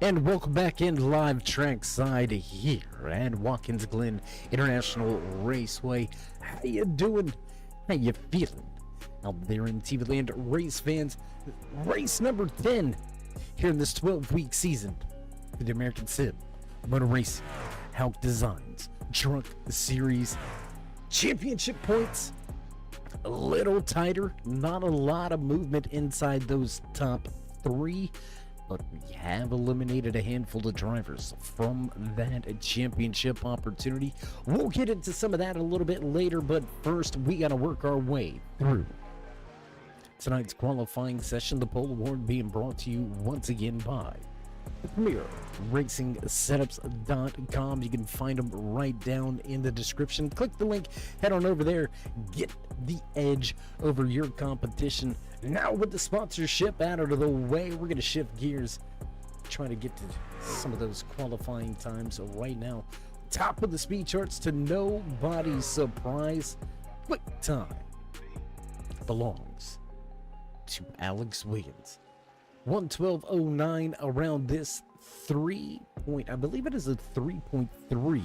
And welcome back in live trackside here at Watkins Glen International Raceway. How you doing? How you feeling out there in TV land, race fans? Race number 10 here in this 12-week season for the American Sim Motor Racing Hauck Designs Truck Series Championship points. A little tighter, not a lot of movement inside those top three, but we have eliminated a handful of drivers from that championship opportunity. We'll get into some of that a little bit later, but first we got to work our way through tonight's qualifying session. The pole award being brought to you once again by A.S.M.R RacingSetups.com. You can find them right down in the description. Click the link, head on over there, get the edge over your competition. Now with the sponsorship out of the way, we're going to shift gears, try to get to some of those qualifying times right now. Top of the speed charts to nobody's surprise. Quick time belongs to Alex Wiggins. 1:12:09 around this I believe it is a 3.3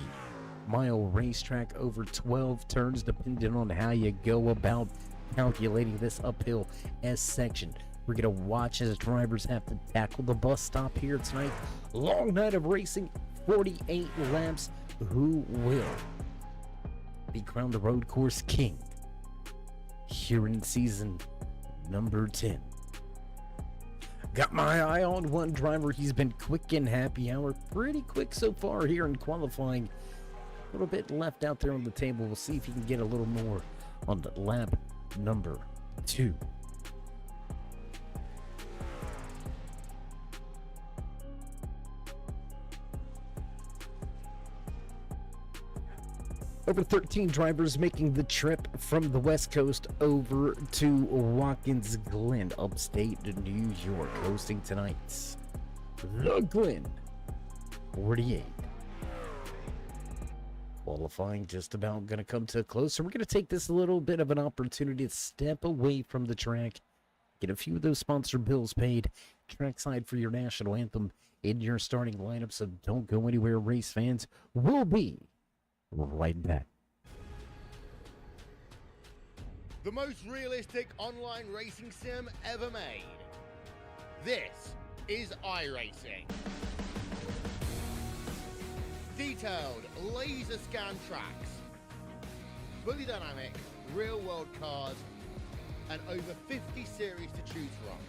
mile racetrack over 12 turns, depending on how you go about calculating this uphill S section. We're gonna watch as drivers have to tackle the bus stop here tonight. Long night of racing, 48 laps. Who will be crowned the road course king here in season number 10? Got my eye on one driver. He's been quick in happy hour, pretty quick so far here in qualifying. A little bit left out there on the table. We'll see if he can get a little more on the lap number 2. Over 13 drivers making the trip from the West Coast over to Watkins Glen, upstate New York, hosting tonight's the Glen 48. Qualifying just about going to come to a close, so we're going to take this a little bit of an opportunity to step away from the track, get a few of those sponsor bills paid, trackside for your national anthem in your starting lineup, so don't go anywhere, race fans. We'll be right back. The most realistic online racing sim ever made. This is iRacing. Detailed laser scan tracks, fully dynamic real world cars, and over 50 series to choose from.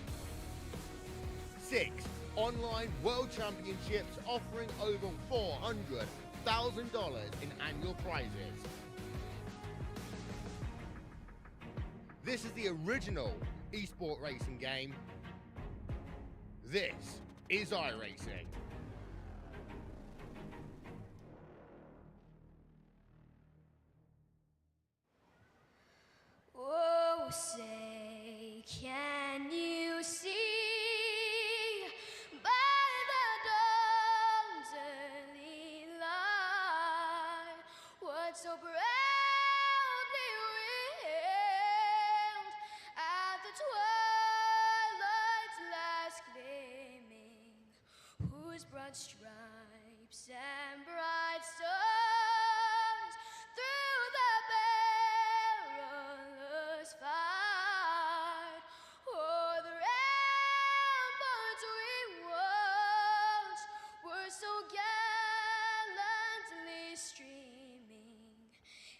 6 online world championships offering over $400,000 in annual prizes. This is the original esport racing game. This is iRacing. Oh, say, can you see by the dawn's early light what so proudly wailed at the twilight's last gleaming, whose broad stripes and bright stars through the perilous fight o'er the ramparts we watched were so gallantly streaming,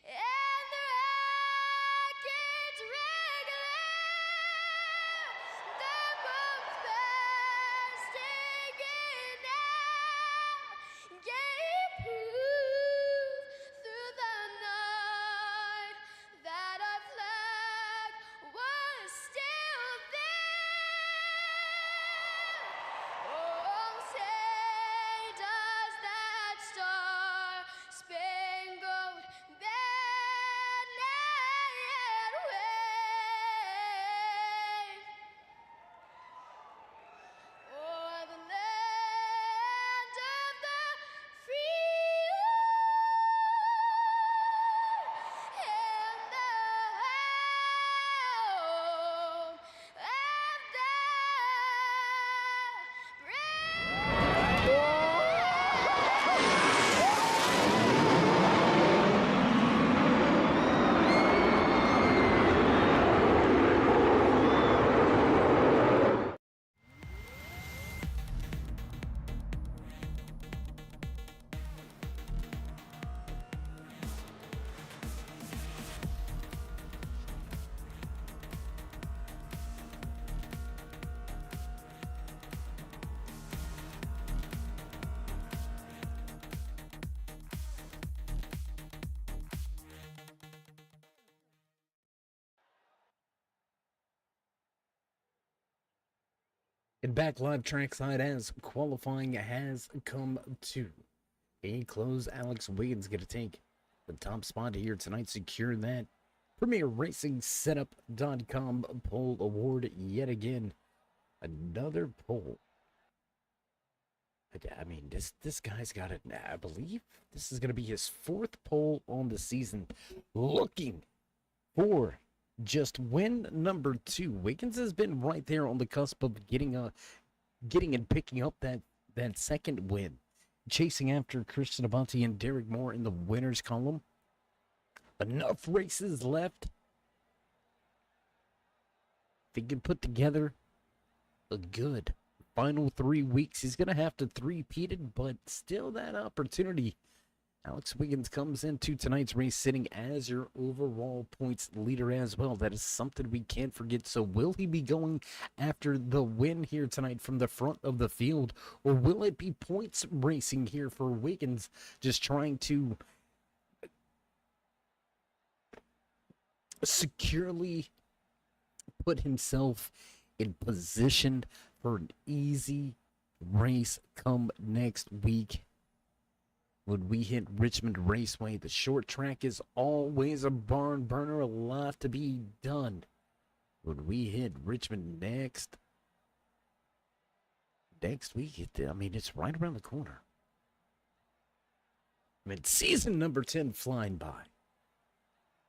and the rockets regular, the bombs bursting in air, gave And back live trackside as qualifying has come to a close. Alex Wiggins going to take the top spot here tonight, secure that Premier Racing Setup.com poll award yet again. Another poll. I mean, this guy's got it. I believe this is going to be his fourth poll on the season. Looking for just win number 2. Wiggins has been right there on the cusp of getting and picking up that second win, chasing after Christian Abate and Derek Moore in the winners column. Enough races left. If he can put together a good final 3 weeks, he's going to have to three-peat it, but still that opportunity. Alex Wiggins comes into tonight's race sitting as your overall points leader as well. That is something we can't forget. So will he be going after the win here tonight from the front of the field, or will it be points racing here for Wiggins, just trying to securely put himself in position for an easy race come next week when we hit Richmond Raceway? The short track is always a barn burner, a lot to be done. When we hit Richmond next week, it's right around the corner. I mean, season number 10 flying by.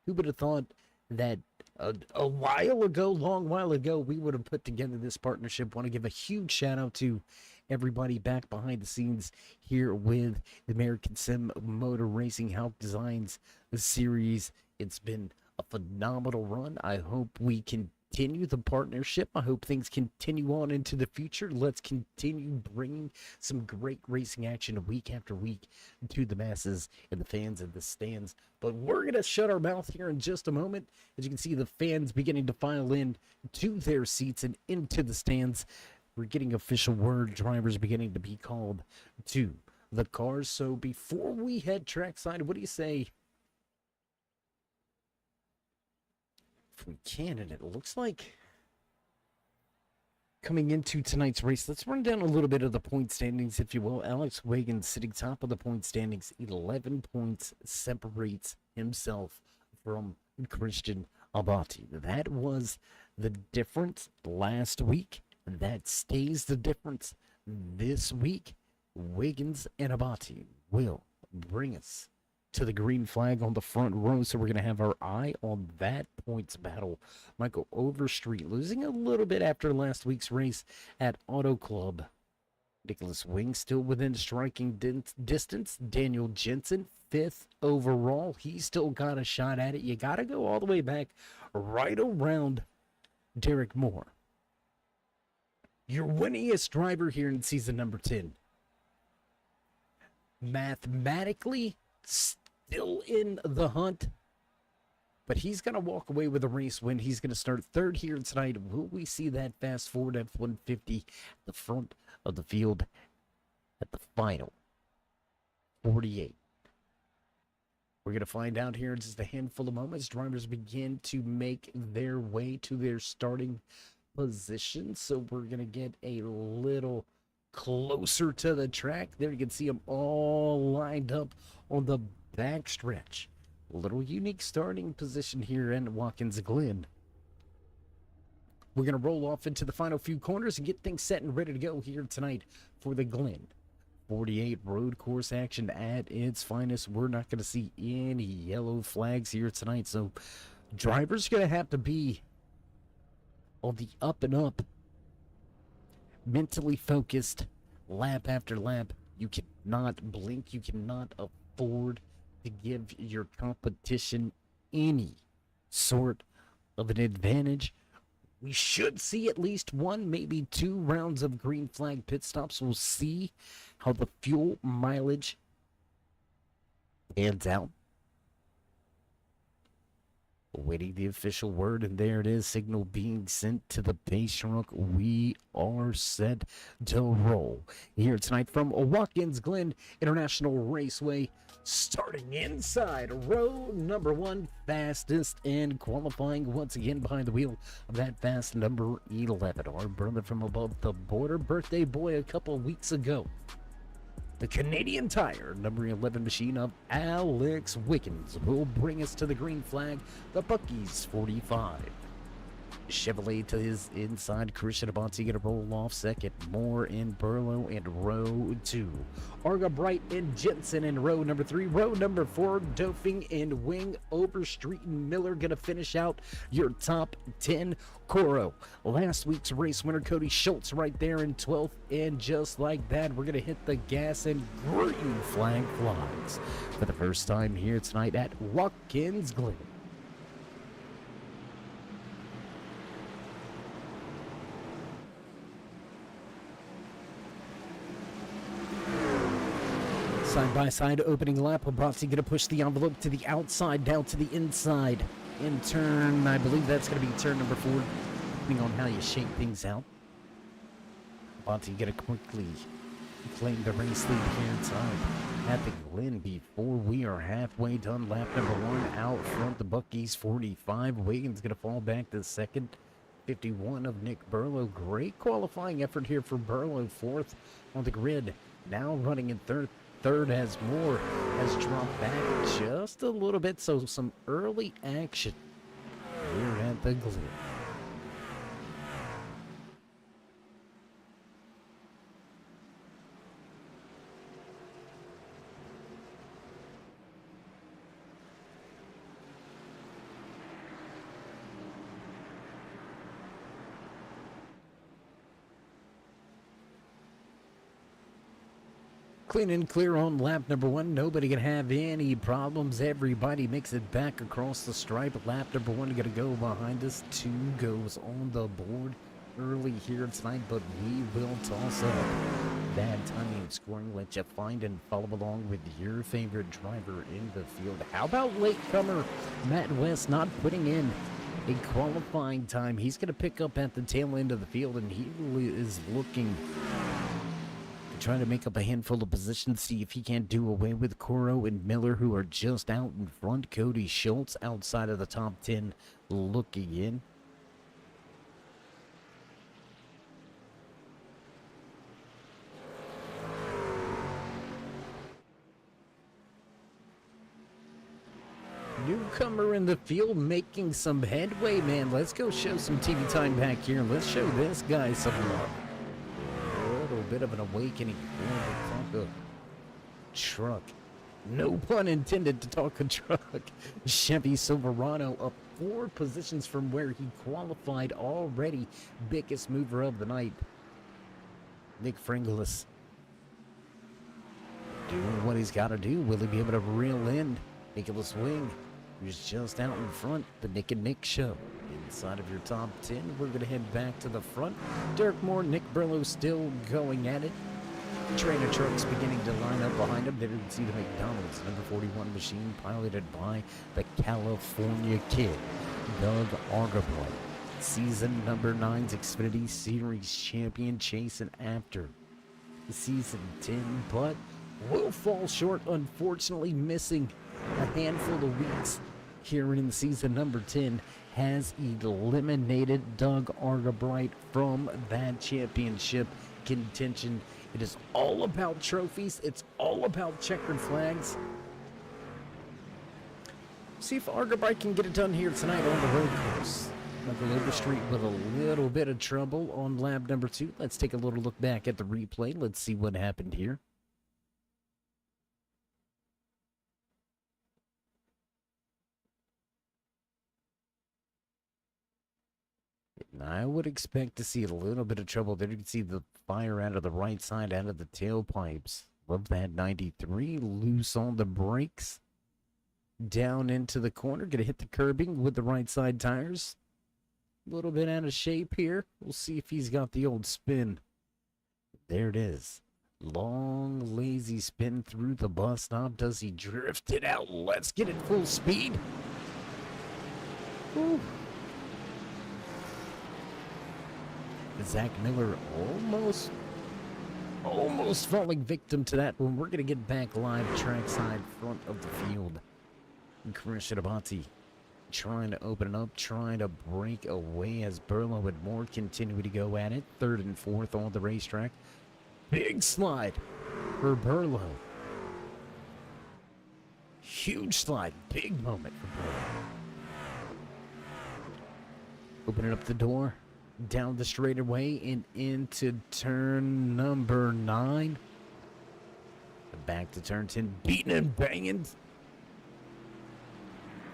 Who would have thought that a while ago, long while ago, we would have put together this partnership? Want to give a huge shout out to everybody back behind the scenes here with the American Sim Motor Racing Hauck Designs series. It's been a phenomenal run. I hope we continue the partnership. I hope things continue on into the future. Let's continue bringing some great racing action week after week to the masses and the fans in the stands. But we're going to shut our mouth here in just a moment. As you can see, the fans beginning to file in to their seats and into the stands. We're getting official word. Drivers beginning to be called to the cars. So before we head trackside, what do you say if we can? And it looks like coming into tonight's race, let's run down a little bit of the point standings, if you will. Alex Wiggins sitting top of the point standings. 11 points separates himself from Christian Abate. That was the difference last week. That stays the difference this week. Wiggins and Abate will bring us to the green flag on the front row, so we're going to have our eye on that points battle. Michael Overstreet losing a little bit after last week's race at Auto Club. Nicholas Wing still within striking distance. Daniel Jensen, 5th overall. He's still got a shot at it. You got to go all the way back right around Derek Moore, your winningest driver here in season number 10. Mathematically still in the hunt, but he's going to walk away with a race win. He's going to start 3rd here tonight. Will we see that fast Ford F-150 at the front of the field at the final 48? We're going to find out here in just a handful of moments. Drivers begin to make their way to their starting position, so we're going to get a little closer to the track. There you can see them all lined up on the back stretch. A little unique starting position here in Watkins, Glen. We're going to roll off into the final few corners and get things set and ready to go here tonight for the Glen 48 road course action at its finest. We're not going to see any yellow flags here tonight, so drivers are going to have to be on the up and up, mentally focused lap after lap. You cannot blink. You cannot afford to give your competition any sort of an advantage. We should see at least 1, maybe 2 rounds of green flag pit stops. We'll see how the fuel mileage pans out. Awaiting the official word, and there it is. Signal being sent to the base truck. We are set to roll here tonight from Watkins Glen International Raceway. Starting inside row number 1, fastest and qualifying once again behind the wheel of that fast number 11. Our brother from above the border, birthday boy a couple weeks ago. The Canadian Tire, number 11 machine of Alex Wiggins, will bring us to the green flag, the Bucky's 45. Chevrolet to his inside, Christian Abonti gonna roll off second. Moore and Burlow in row 2. Arga Bright and Jensen in row number 3. Row number 4, Dofing and Wing, Overstreet and Miller gonna finish out your top 10. Coro, last week's race winner Cody Schultz right there in 12th, and just like that, we're gonna hit the gas and green flag flies for the first time here tonight at Watkins Glen. Side by side opening lap. Abonti gonna push the envelope to the outside, down to the inside. In turn, I believe that's gonna be turn number 4, depending on how you shake things out. Abonti gonna quickly claim the race lead here inside at the Glen before we are halfway done. Lap number 1 out front, the Bucky's 45. Wiggins gonna fall back to second. 51 of Nick Burlow. Great qualifying effort here for Burlow, 4th on the grid. Now running in third as Moore has dropped back just a little bit, so some early action here at the Glen. Clean and clear on lap number 1. Nobody can have any problems. Everybody makes it back across the stripe. Lap number 1 gonna go behind us. 2 goes on the board early here tonight, but we will toss up that timing and scoring. Let you find and follow along with your favorite driver in the field. How about latecomer Matt West not putting in a qualifying time? He's gonna pick up at the tail end of the field, and he is looking trying to make up a handful of positions, see if he can't do away with Coro and Miller, who are just out in front. Cody Schultz outside of the top 10 looking in. Newcomer in the field making some headway, man. Let's go show some TV time back here. Let's show this guy some love. Bit of an awakening for the Tonka truck. No pun intended to talk a truck. Chevy Silverado up 4 positions from where he qualified already. Biggest mover of the night. Nick Fringles doing what he's got to do. Will he be able to reel in Nicholas Wing, who's just out in front? The Nick and Nick show. Inside of your top 10, we're going to head back to the front. Derek Moore, Nick Burlow still going at it. Trainer trucks beginning to line up behind him. There you can see the McDonald's number 41 machine piloted by the California Kid, Doug Argaboy. Season number 9's Xfinity Series champion chasing after season 10, but will fall short, unfortunately missing a handful of weeks here in season number 10. Has eliminated Doug Argabright from that championship contention. It is all about trophies. It's all about checkered flags. See if Argabright can get it done here tonight on the road course. Michael Overstreet with a little bit of trouble on lap number 2. Let's take a little look back at the replay. Let's see what happened here. I would expect to see a little bit of trouble there. You can see the fire out of the right side, out of the tailpipes. Love that 93. Loose on the brakes. Down into the corner. Gonna hit the curbing with the right side tires. A little bit out of shape here. We'll see if he's got the old spin. There it is. Long, lazy spin through the bus stop. Does he drift it out? Let's get it full speed. Woo. Zach Miller almost falling victim to that one. We're going to get back live trackside front of the field. And Christian Abati trying to open it up, trying to break away as Burlow and Moore continue to go at it. Third and fourth on the racetrack. Big slide for Burlow. Huge slide. Big moment for Burlow. Opening up the door. Down the straightaway and into turn number 9. Back to turn 10. Beating and banging.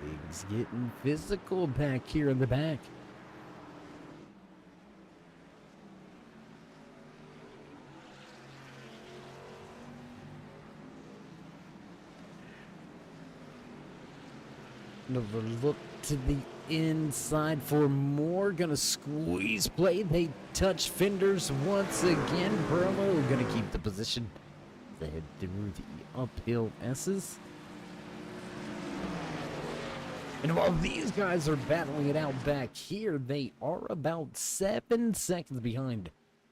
Things getting physical back here in the back. Another look to the inside for Moore. Gonna squeeze play. They touch fenders once again. Burlow gonna keep the position. They head through the uphill S's. And while these guys are battling it out back here, they are about 7 seconds behind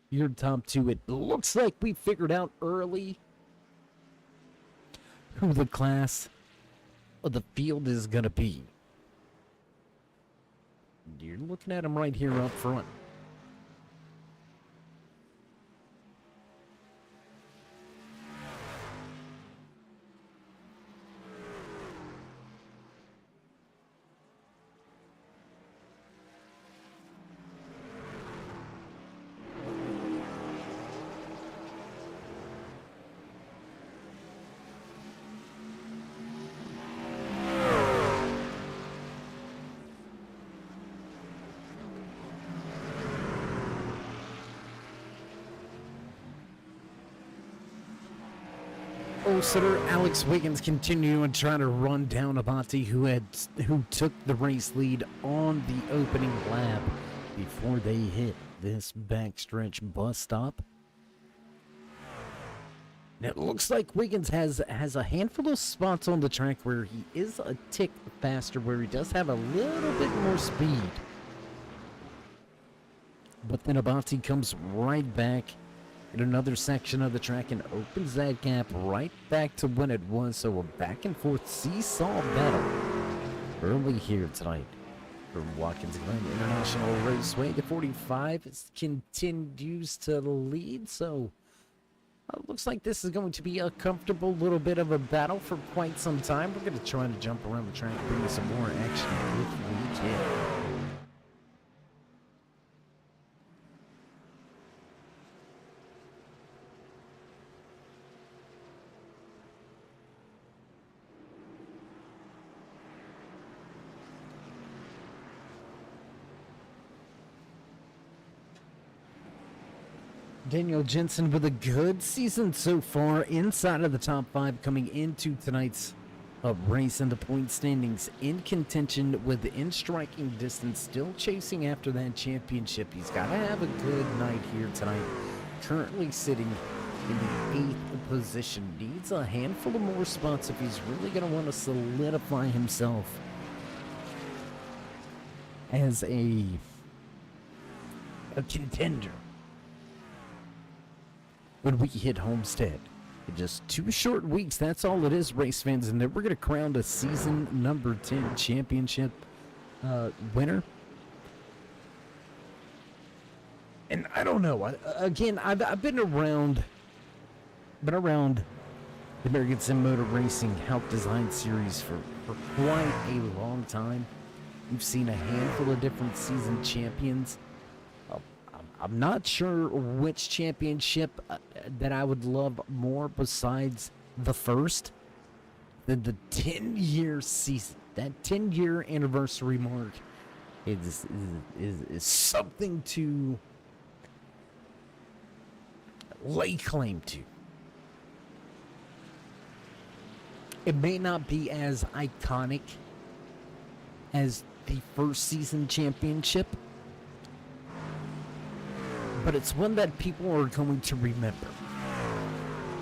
your top two. It looks like we figured out early who the class of the field is gonna be. You're looking at them right here up front. Sitter Alex Wiggins continuing trying to run down Abati, who took the race lead on the opening lap before they hit this backstretch bus stop. And it looks like Wiggins has a handful of spots on the track where he is a tick faster, where he does have a little bit more speed. But then Abati comes right back in another section of the track and opens that gap right back to when it was. So a back and forth seesaw battle early here tonight from Watkins Glen International Raceway. The 45 continues to lead, so looks like this is going to be a comfortable little bit of a battle for quite some time. We're going to try to jump around the track, bring you some more action if we can. Daniel Jensen with a good season so far, inside of the top 5 coming into tonight's race in the point standings, in contention within striking distance, still chasing after that championship. He's got to have a good night here tonight. Currently sitting in the 8th position. Needs a handful of more spots if he's really going to want to solidify himself as a contender when we hit Homestead. In just 2 short weeks, that's all it is, race fans, and then we're going to crown a season number 10 championship winner. And I don't know, again, I've been around the American Sim Motor Racing Hauck Design Series for quite a long time. We've seen a handful of different season champions. I'm not sure which championship that I would love more besides the first than the 10-year season. That 10-year anniversary mark is something to lay claim to. It may not be as iconic as the first season championship, but it's one that people are going to remember.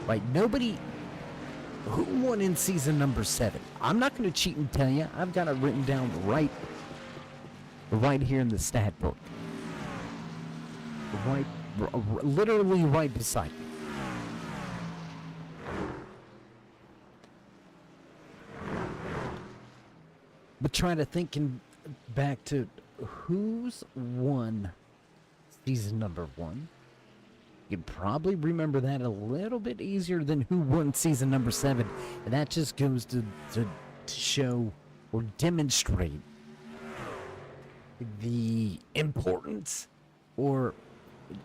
Right? Nobody... Who won in season number 7? I'm not going to cheat and tell you. I've got it written down right right here in the stat book. Right, literally right beside me. But trying to thinking back to who's won season number 1. You'd probably remember that a little bit easier than who won season number 7. And that just goes to show or demonstrate the importance, or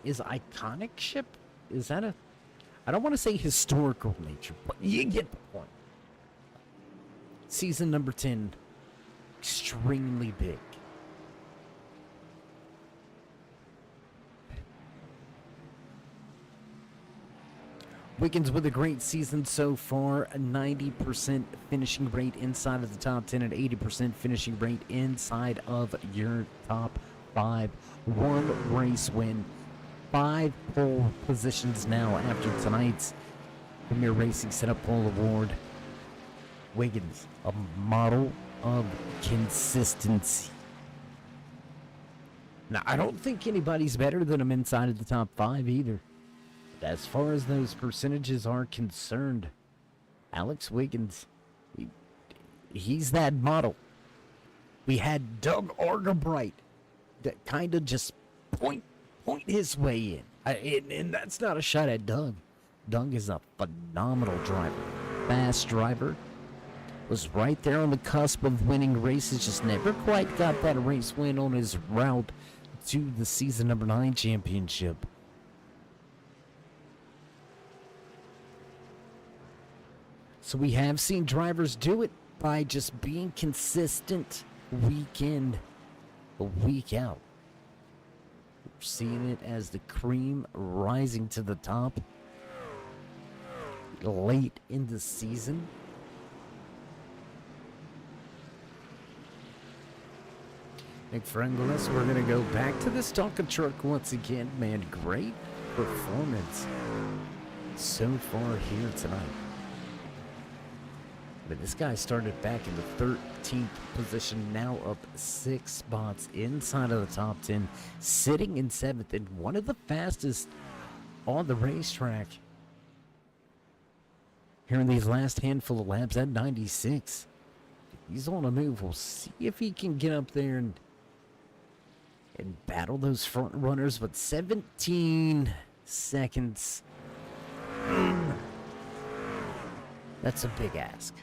is iconic ship? Is that a... I don't want to say historical nature, but you get the point. Season number 10, extremely big. Wiggins with a great season so far, a 90% finishing rate inside of the top 10 and 80% finishing rate inside of your top 5. 1 race win, 5 pole positions now after tonight's Premier Racing Setup Pole Award. Wiggins, a model of consistency. Now, I don't think anybody's better than him inside of the top 5 either. As far as those percentages are concerned, Alex Wiggins, he's that model. We had Doug Argabright that kind of just point his way in. And that's not a shot at Doug. Doug is a phenomenal driver. Fast driver. Was right there on the cusp of winning races. Just never quite got that race win on his route to the season number 9 championship. So we have seen drivers do it by just being consistent week in, week out. We're seeing it as the cream rising to the top late in the season. McFriendless, we're going to go back to this Tonka truck once again. Man, great performance so far here tonight. But this guy started back in the 13th position, now up 6 spots inside of the top 10, sitting in 7th, and one of the fastest on the racetrack here in these last handful of laps at 96. He's on a move. We'll see if he can get up there and battle those front runners, but 17 seconds. That's a big ask.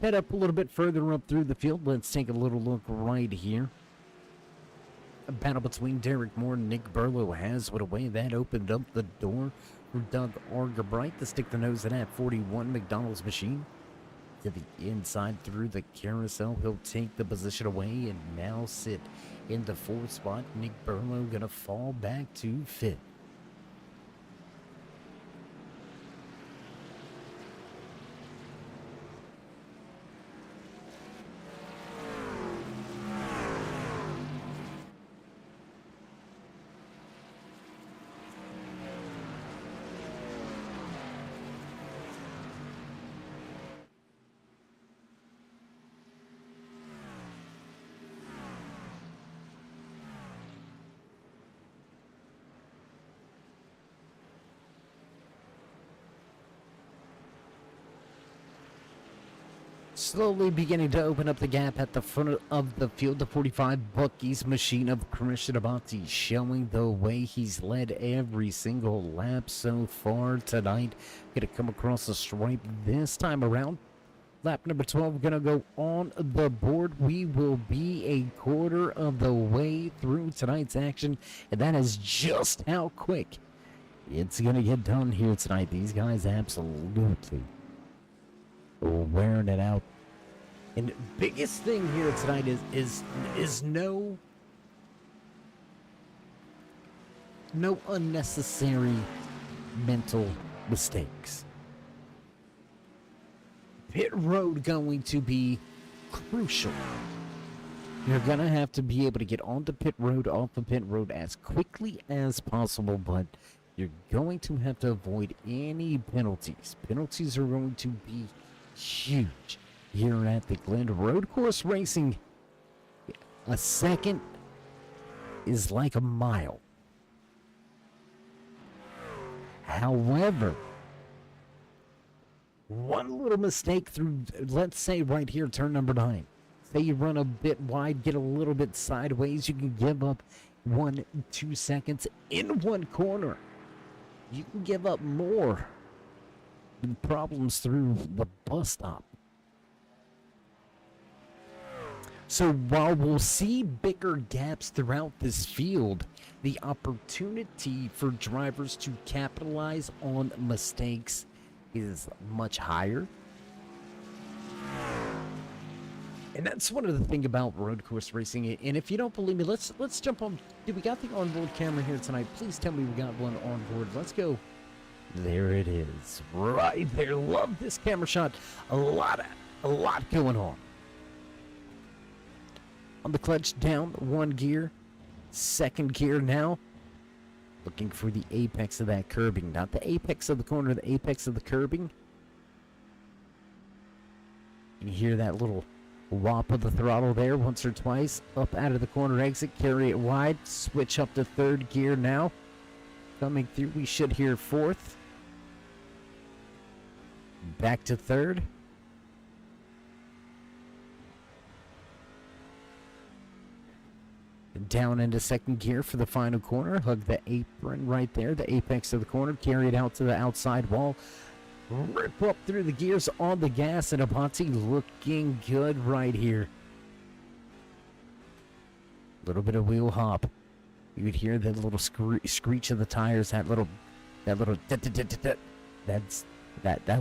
Head up a little bit further up through the field. Let's take a little look right here. A battle between Derek Moore and Nick Burlow has what away. That opened up the door for Doug Argabright to stick the nose in at 41 McDonald's machine. To the inside through the carousel. He'll take the position away and now sit in the 4th spot. Nick Burlow gonna fall back to 5th. Slowly beginning to open up the gap at the front of the field. The 45 Bucky's machine of Christian Abate showing the way. He's led every single lap so far tonight. Gonna come across the stripe this time around. Lap number 12 gonna go on the board. We will be a quarter of the way through tonight's action, and that is just how quick it's gonna get done here tonight. These guys absolutely wearing it out. And biggest thing here tonight is no unnecessary mental mistakes. Pit road going to be crucial. You're gonna have to be able to get onto pit road, off the pit road as quickly as possible, but you're going to have to avoid any penalties. Penalties are going to be huge here at the Glen. Road course racing A second is like a mile. However, one little mistake through, let's say right here, turn number 9. Say you run a bit wide, get a little bit sideways, you can give up 1-2 seconds in one corner. You can give up more than problems through the bus stop. So while we'll see bigger gaps throughout this field, the opportunity for drivers to capitalize on mistakes is much higher. And that's one of the things about road course racing. And if you don't believe me, let's jump on. Do we got the onboard camera here tonight? Please tell me we got one on board. Let's go. There it is, right there. Love this camera shot. A lot going on. On the clutch, down 1 gear, 2nd gear now. Looking for the apex of that curbing, not the apex of the corner, the apex of the curbing. You hear that little whop of the throttle there once or twice. Up out of the corner exit, carry it wide, switch up to 3rd gear now. Coming through, we should hear 4th. Back to 3rd. Down into 2nd gear for the final corner. Hug the apron right there, the apex of the corner. Carry it out to the outside wall. Rip up through the gears on the gas, and Aponte looking good right here. Little bit of wheel hop. You could hear that little screech of the tires. That little that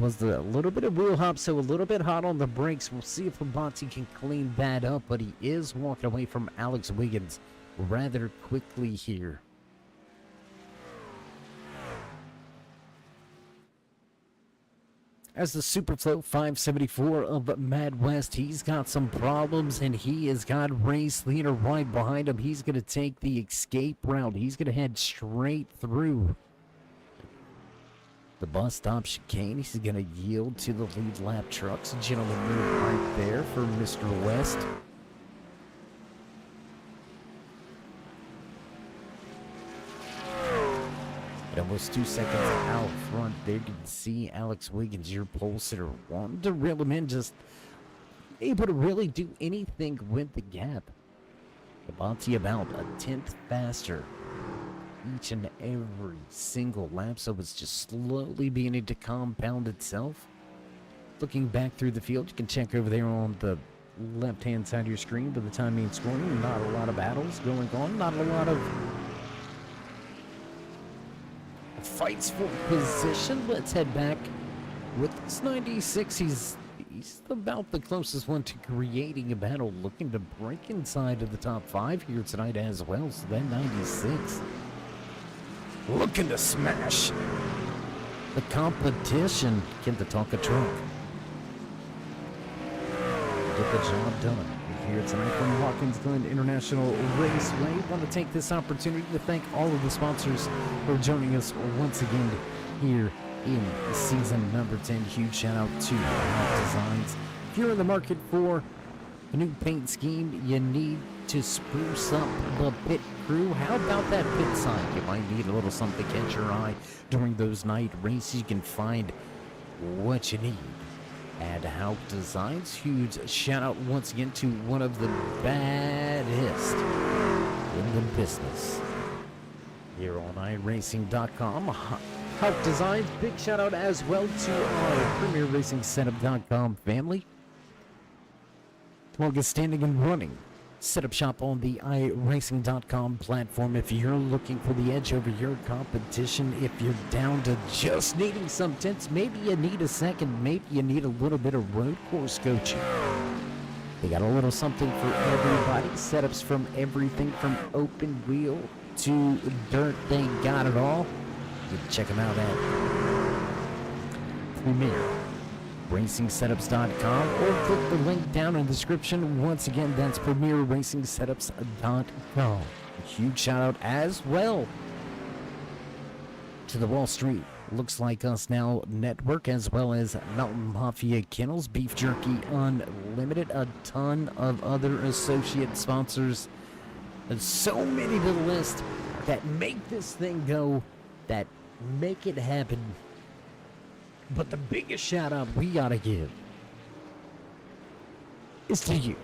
was the little bit of wheel hop, so a little bit hot on the brakes. We'll see if Aponte can clean that up, but he is walking away from Alex Wiggins rather quickly here. As the Superflow 574 of Mad West, he's got some problems, and he has got race leader right behind him. He's going to take the escape route. He's going to head straight through the bus stop chicane. He's going to yield to the lead lap trucks. Gentleman move right there for Mr. West. And almost 2 seconds out front there, you can see Alex Wiggins, your pole sitter, wanting to reel him in, just able to really do anything with the gap. Aponte about a 10th faster each and every single lap, so it's just slowly beginning to compound itself. Looking back through the field, you can check over there on the left-hand side of your screen by the time being scoring. Not a lot of battles going on, not a lot of fights for position. Let's head back with this 96. He's about the closest one to creating a battle, looking to break inside of the top 5 here tonight as well. So that 96 looking to smash the competition. Get the Tonka truck. Get the job done. Here tonight from Watkins, Glen International Raceway. Want to take this opportunity to thank all of the sponsors for joining us once again here in season number 10. Huge shout out to Hauck Designs. If you're in the market for a new paint scheme, you need to spruce up the pit crew. How about that pit sign? You might need a little something to catch your eye during those night races. You can find what you need at Hauck Designs. Huge shout out once again to one of the baddest in the business here on iRacing.com. Hauck Designs, big shout out as well to our PremierRacingSetup.com family. Longest standing and running setup shop on the iRacing.com platform. If you're looking for the edge over your competition, if you're down to just needing some tips, maybe you need a second, maybe you need a little bit of road course coaching, they got a little something for everybody. Setups from everything from open wheel to dirt, they got it all. You can check them out at PremierRacingSetups.com or click the link down in the description. Once again, that's PremierRacingSetups.com. A huge shout out as well to the Wall Street Looks like Us Now Network, as well as Mountain Mafia Kennels, Beef Jerky Unlimited, a ton of other associate sponsors. There's so many to the list that make this thing go, that make it happen. But the biggest shout out we gotta give is to you.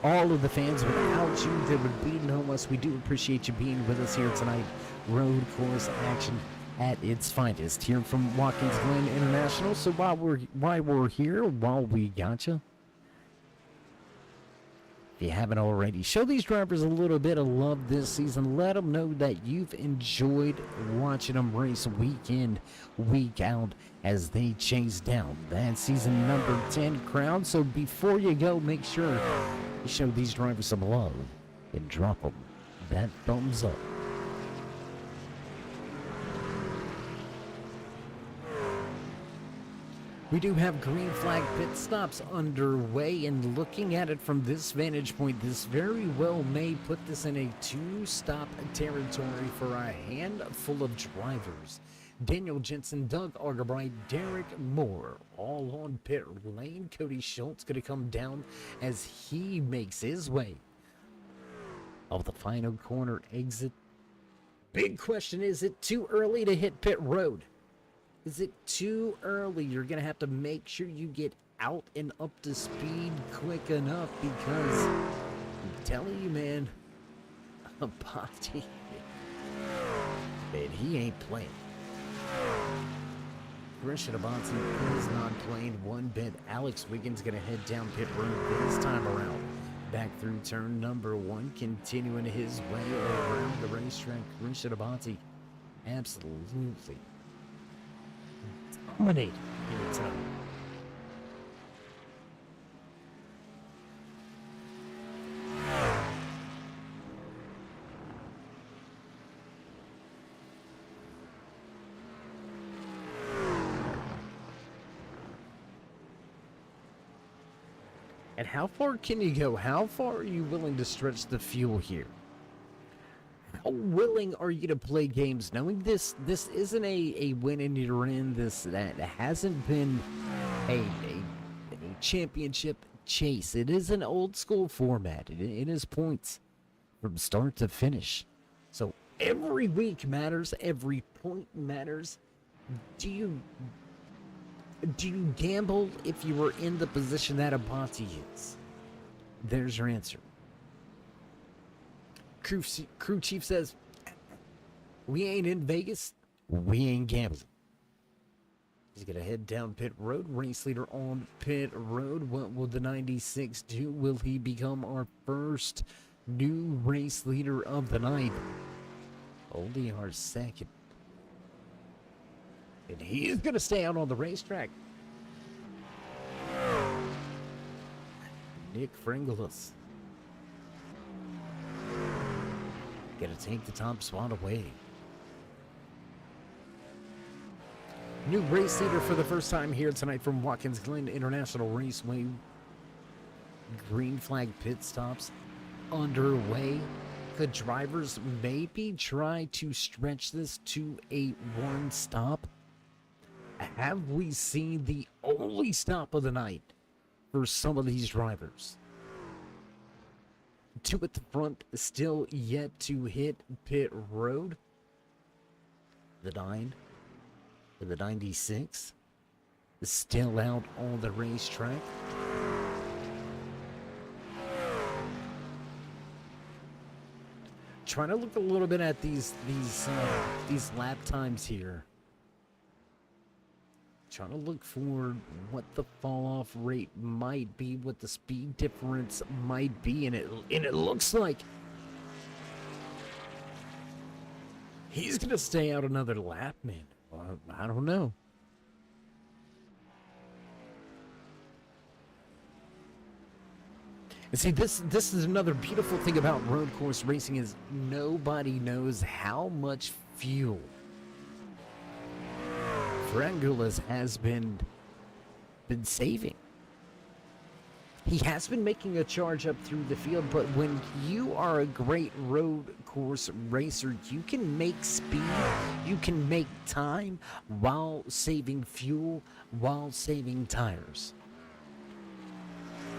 All of the fans, without you, there would be no us. We do appreciate you being with us here tonight. Road course action at its finest here from Watkins Glen International. So while we're here, while we got you, if you haven't already, show these drivers a little bit of love this season. Let them know that you've enjoyed watching them race week in, week out as they chase down that season number 10 crown. So before you go, make sure you show these drivers some love and drop them that thumbs up. We do have green flag pit stops underway, and looking at it from this vantage point, this very well may put this in a two-stop territory for a handful of drivers. Daniel Jensen, Doug Argerbright, Derek Moore, all on pit lane. Cody Schultz going to come down as he makes his way of the final corner exit. Big question, is it too early to hit pit road? Is it too early? You're going to have to make sure you get out and up to speed quick enough, because I'm telling you, man, Abati, man, he ain't playing. Christian Abati is not playing one bit. Alex Wiggins going to head down pit road this time around. Back through turn number 1, continuing his way around the racetrack. Christian Abati absolutely dominate here tonight. And how far can you go? How far are you willing to stretch the fuel here? How willing are you to play games knowing this isn't a win and you're in? That hasn't been a championship chase. It is an old school format. It is points from start to finish. So every week matters, every point matters. Do you gamble if you were in the position that Abati is? There's your answer. Crew chief says, we ain't in Vegas, we ain't gambling. He's gonna head down pit road. Race leader on pit road. What will the 96 do? Will he become our first new race leader of the night? Only our second. And he is gonna stay out on the racetrack. Nick Fringelis gonna take the top spot away. New race leader for the first time here tonight from Watkins Glen International Raceway. Green flag pit stops underway. Could drivers maybe try to stretch this to a one stop? Have we seen the only stop of the night for some of these drivers? Two at the front, still yet to hit pit road. The 9 and the 96 is still out on the racetrack. Trying to look a little bit at these lap times here. Trying to look for what the fall off rate might be, what the speed difference might be, and it looks like he's gonna stay out another lap, man. Well, I don't know. And see, this is another beautiful thing about road course racing, is nobody knows how much fuel Frangulas has been saving. He has been making a charge up through the field, but when you are a great road course racer, you can make speed, you can make time while saving fuel, while saving tires.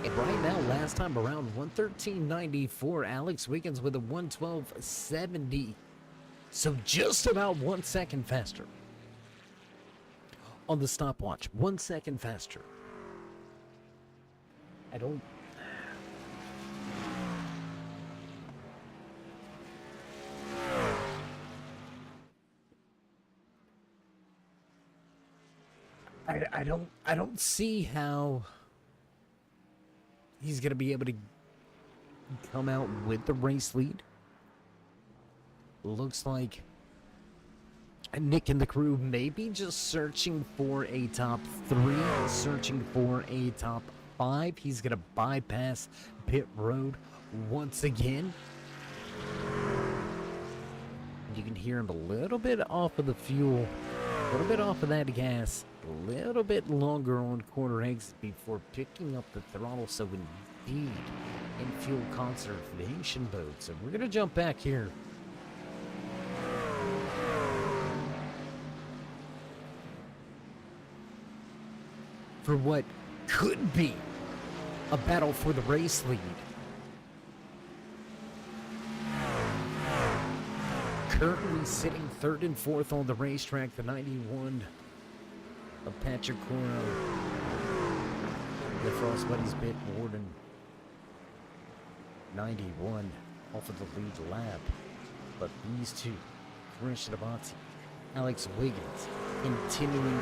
And right now, last time around, 113.94, Alex Wiggins with a 112.70. So just about 1 second faster. On the stopwatch, 1 second faster. I don't... I don't see how he's gonna be able to come out with the race lead. Looks like Nick and the crew may be just searching for a top 3, searching for a top 5. He's gonna bypass pit road once again. You can hear him a little bit off of the fuel, a little bit off of that gas, a little bit longer on corner exit before picking up the throttle. So indeed, in fuel conservation mode. So we're gonna jump back here. For what could be a battle for the race lead. Currently sitting 3rd and 4th on the racetrack, the 91 of Patrick Coro. The Frost Buddies bit Warden. 91 off of the lead lap. But these two, Christian Abati, Alex Wiggins, continuing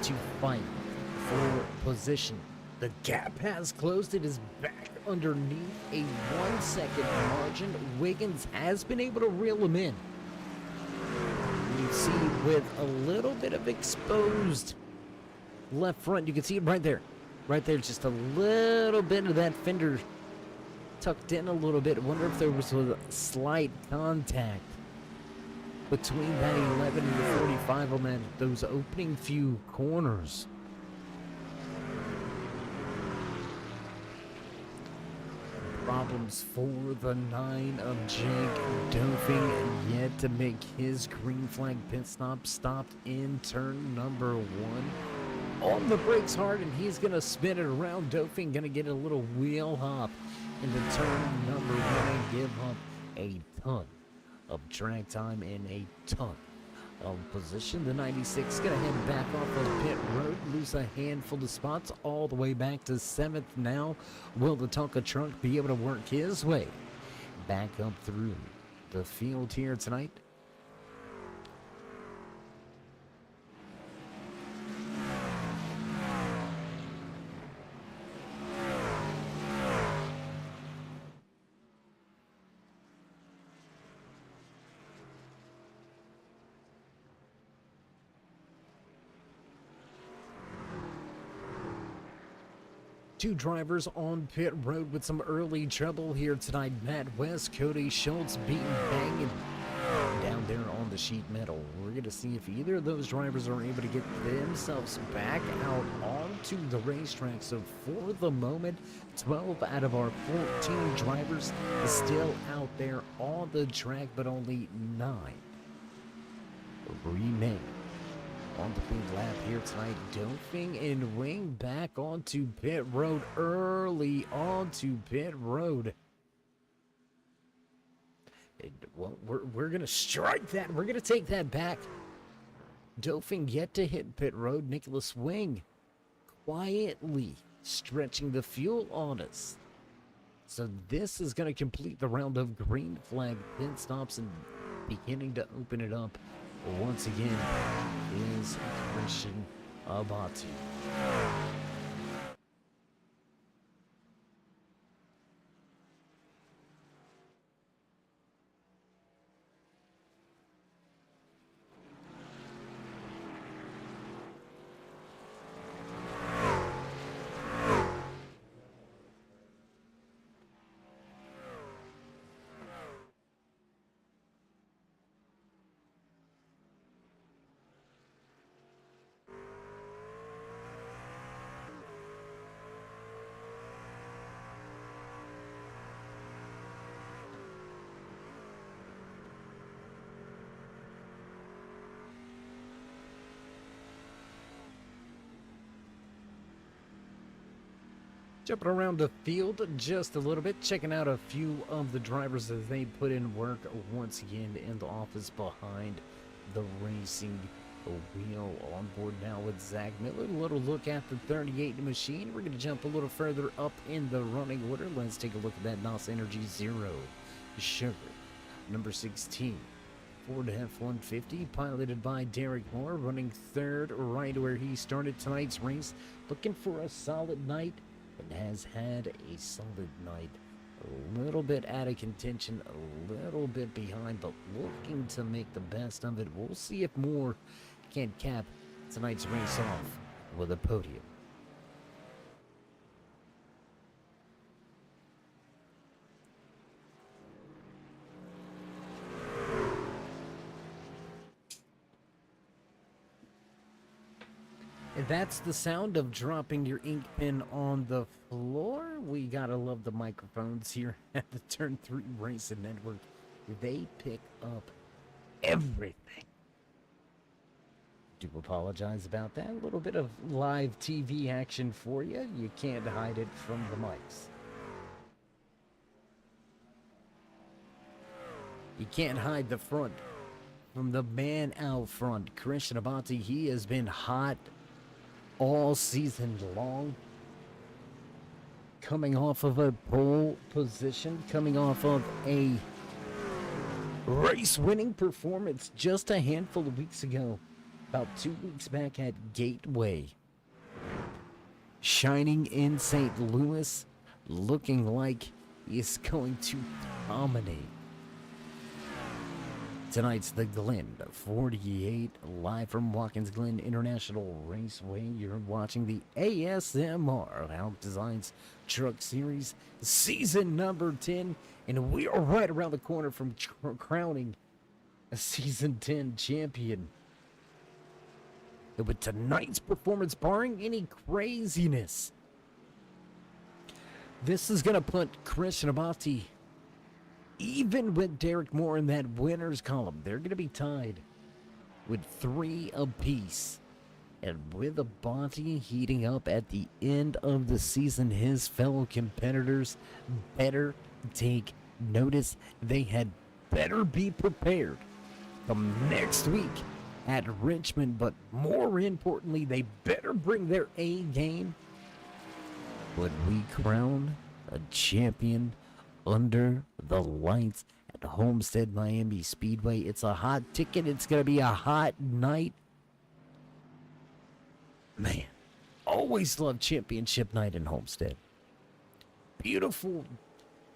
to fight for position. The gap has closed. It is back underneath a 1 second margin. Wiggins has been able to reel him in. You see with a little bit of exposed left front. You can see it right there. Right there, just a little bit of that fender tucked in a little bit. I wonder if there was a slight contact between that 11 and the 45 on those opening few corners. Problems for the 9 of Jake Dofing, yet to make his green flag pit stop. Stopped in turn number 1. On the brakes hard, and he's going to spin it around. Dofing going to get a little wheel hop into turn number 1 and give up a ton of drag time and a ton of position. The 96 going to head back off of pit road, lose a handful of spots all the way back to 7th now. Will the Tonka truck be able to work his way back up through the field here tonight? Two drivers on pit road with some early trouble here tonight. Matt West, Cody Schultz beating banging down there on the sheet metal. We're going to see if either of those drivers are able to get themselves back out onto the racetrack. So for the moment, 12 out of our 14 drivers is still out there on the track, but only 9 remain on the lead lap here tonight. Dofing and Wing back onto pit road, early onto pit road. Well, we're going to strike that. We're going to take that back. Dofing yet to hit pit road. Nicholas Wing quietly stretching the fuel on us. So this is going to complete the round of green flag pit stops and beginning to open it up once again is Christian Abati. Jumping around the field just a little bit, checking out a few of the drivers as they put in work once again in the office behind the racing wheel. On board now with Zach Miller. A little look at the 38 machine. We're going to jump a little further up in the running order. Let's take a look at that NOS Energy Zero Sugar. Number 16. Ford F-150, piloted by Derek Moore, running third right where he started tonight's race. Looking for a solid night. And has had a solid night. A little bit out of contention, a little bit behind, but looking to make the best of it. We'll see if Moore can cap tonight's race off with a podium. And that's the sound of dropping your ink pen on the floor. We gotta love the microphones here at the Turn 3 Racing Network. They pick up everything. Do apologize about that. A little bit of live TV action for you. You can't hide it from the mics. You can't hide the front from the man out front. Christian Abate, he has been hot all season long, coming off of a pole position, coming off of a race-winning performance just a handful of weeks ago, about 2 weeks back at Gateway. Shining in St. Louis, looking like he's going to dominate. Tonight's the Glen 48, live from Watkins Glen International Raceway. You're watching the A.S.M.R. Hauck Designs Truck Series, season number 10, and we are right around the corner from crowning a season 10 champion. And with tonight's performance, barring any craziness, this is going to put Christian Abate even with Derek Moore in that winners column. They're going to be tied with 3 apiece. And with Abate heating up at the end of the season, his fellow competitors better take notice. They had better be prepared come next week at Richmond. But more importantly, they better bring their A game when we crown a champion under the lights at Homestead Miami Speedway. It's a hot ticket. It's going to be a hot night. Man, always love championship night in Homestead. Beautiful,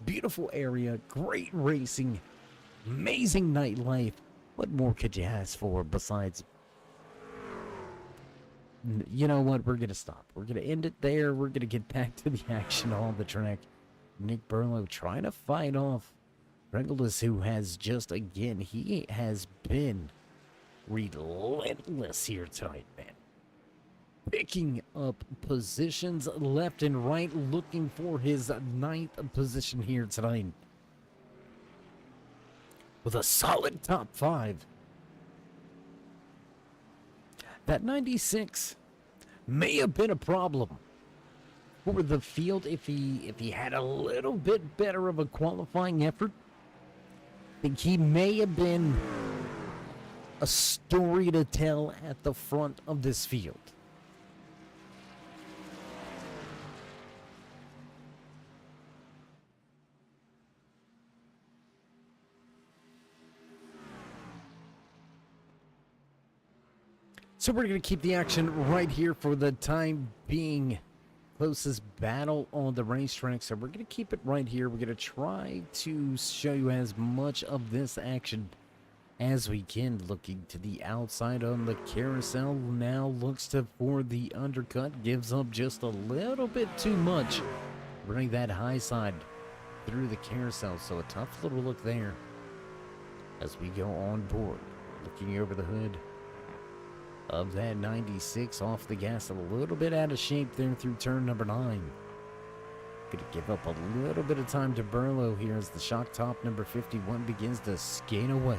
beautiful area. Great racing. Amazing nightlife. What more could you ask for besides... You know what? We're going to stop. We're going to end it there. We're going to get back to the action on the track. Nick Burlow trying to fight off Regulus, who has just, again, he has been relentless here tonight, man. Picking up positions left and right, looking for his 9th position here tonight. With a solid top 5. That 96 may have been a problem for the field if he had a little bit better of a qualifying effort. I think he may have been a story to tell at the front of this field. So we're going to keep the action right here for the time being. Closest battle on the racetrack, so we're going to keep it right here. We're going to try to show you as much of this action as we can. Looking to the outside on the carousel now, looks to for the undercut, gives up just a little bit too much, running that high side through the carousel, so a tough little look there as we go on board. Looking over the hood of that 96, off the gas, a little bit out of shape there through turn number 9. Gonna give up a little bit of time to Burlow here as the shock top number 51 begins to skate away.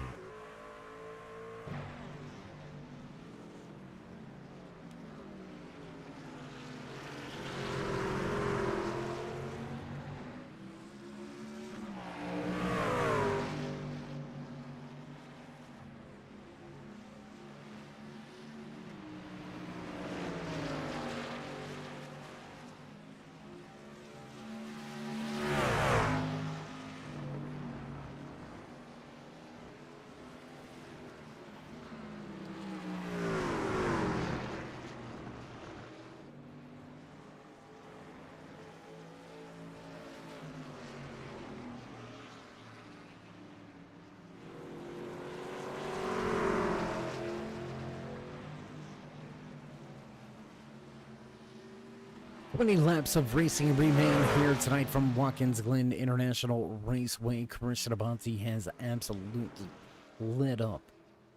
20 laps of racing remain here tonight from Watkins Glen International Raceway. Christian Abate has absolutely lit up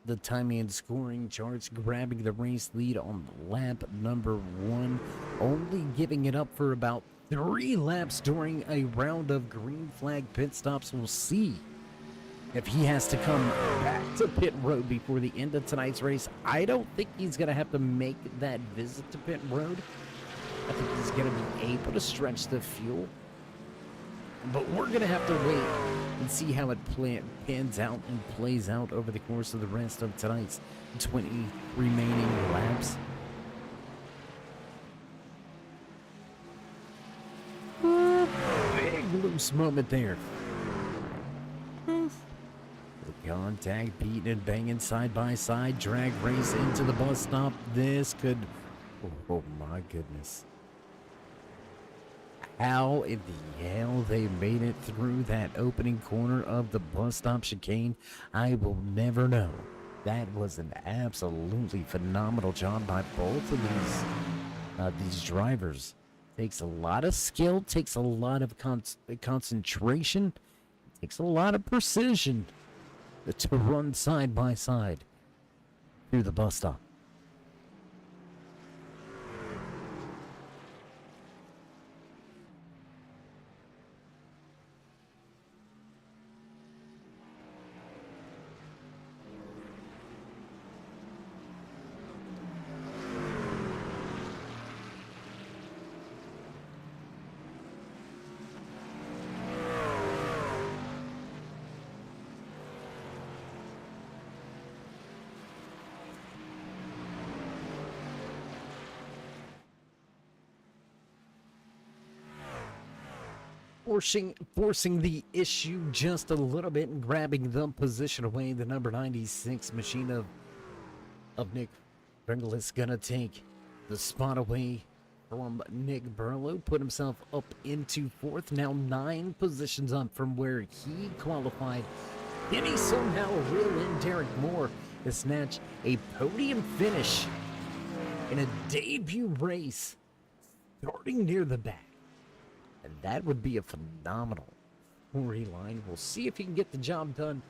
the timing and scoring charts, grabbing the race lead on lap number 1, only giving it up for about 3 laps during a round of green flag pit stops. We'll see if he has to come back to pit road before the end of tonight's race. I don't think he's going to have to make that visit to pit road. I think he's going to be able to stretch the fuel. But we're going to have to wait and see how it pans out and plays out over the course of the rest of tonight's 20 remaining laps. Big loose moment there. The contact, beating and banging side by side, drag race into the bus stop. This could... Oh my goodness. How in the hell they made it through that opening corner of the bus stop chicane, I will never know. That was an absolutely phenomenal job by both of these drivers. Takes a lot of skill, takes a lot of concentration, takes a lot of precision to run side by side through the bus stop. Forcing the issue just a little bit and grabbing the position away. The number 96 machine of Nick Bringle is gonna take the spot away from Nick Burlow, put himself up into 4th, now 9 positions up from where he qualified. Then he somehow reel in Derek Moore to snatch a podium finish in a debut race starting near the back. And that would be a phenomenal storyline. We'll see if he can get the job done.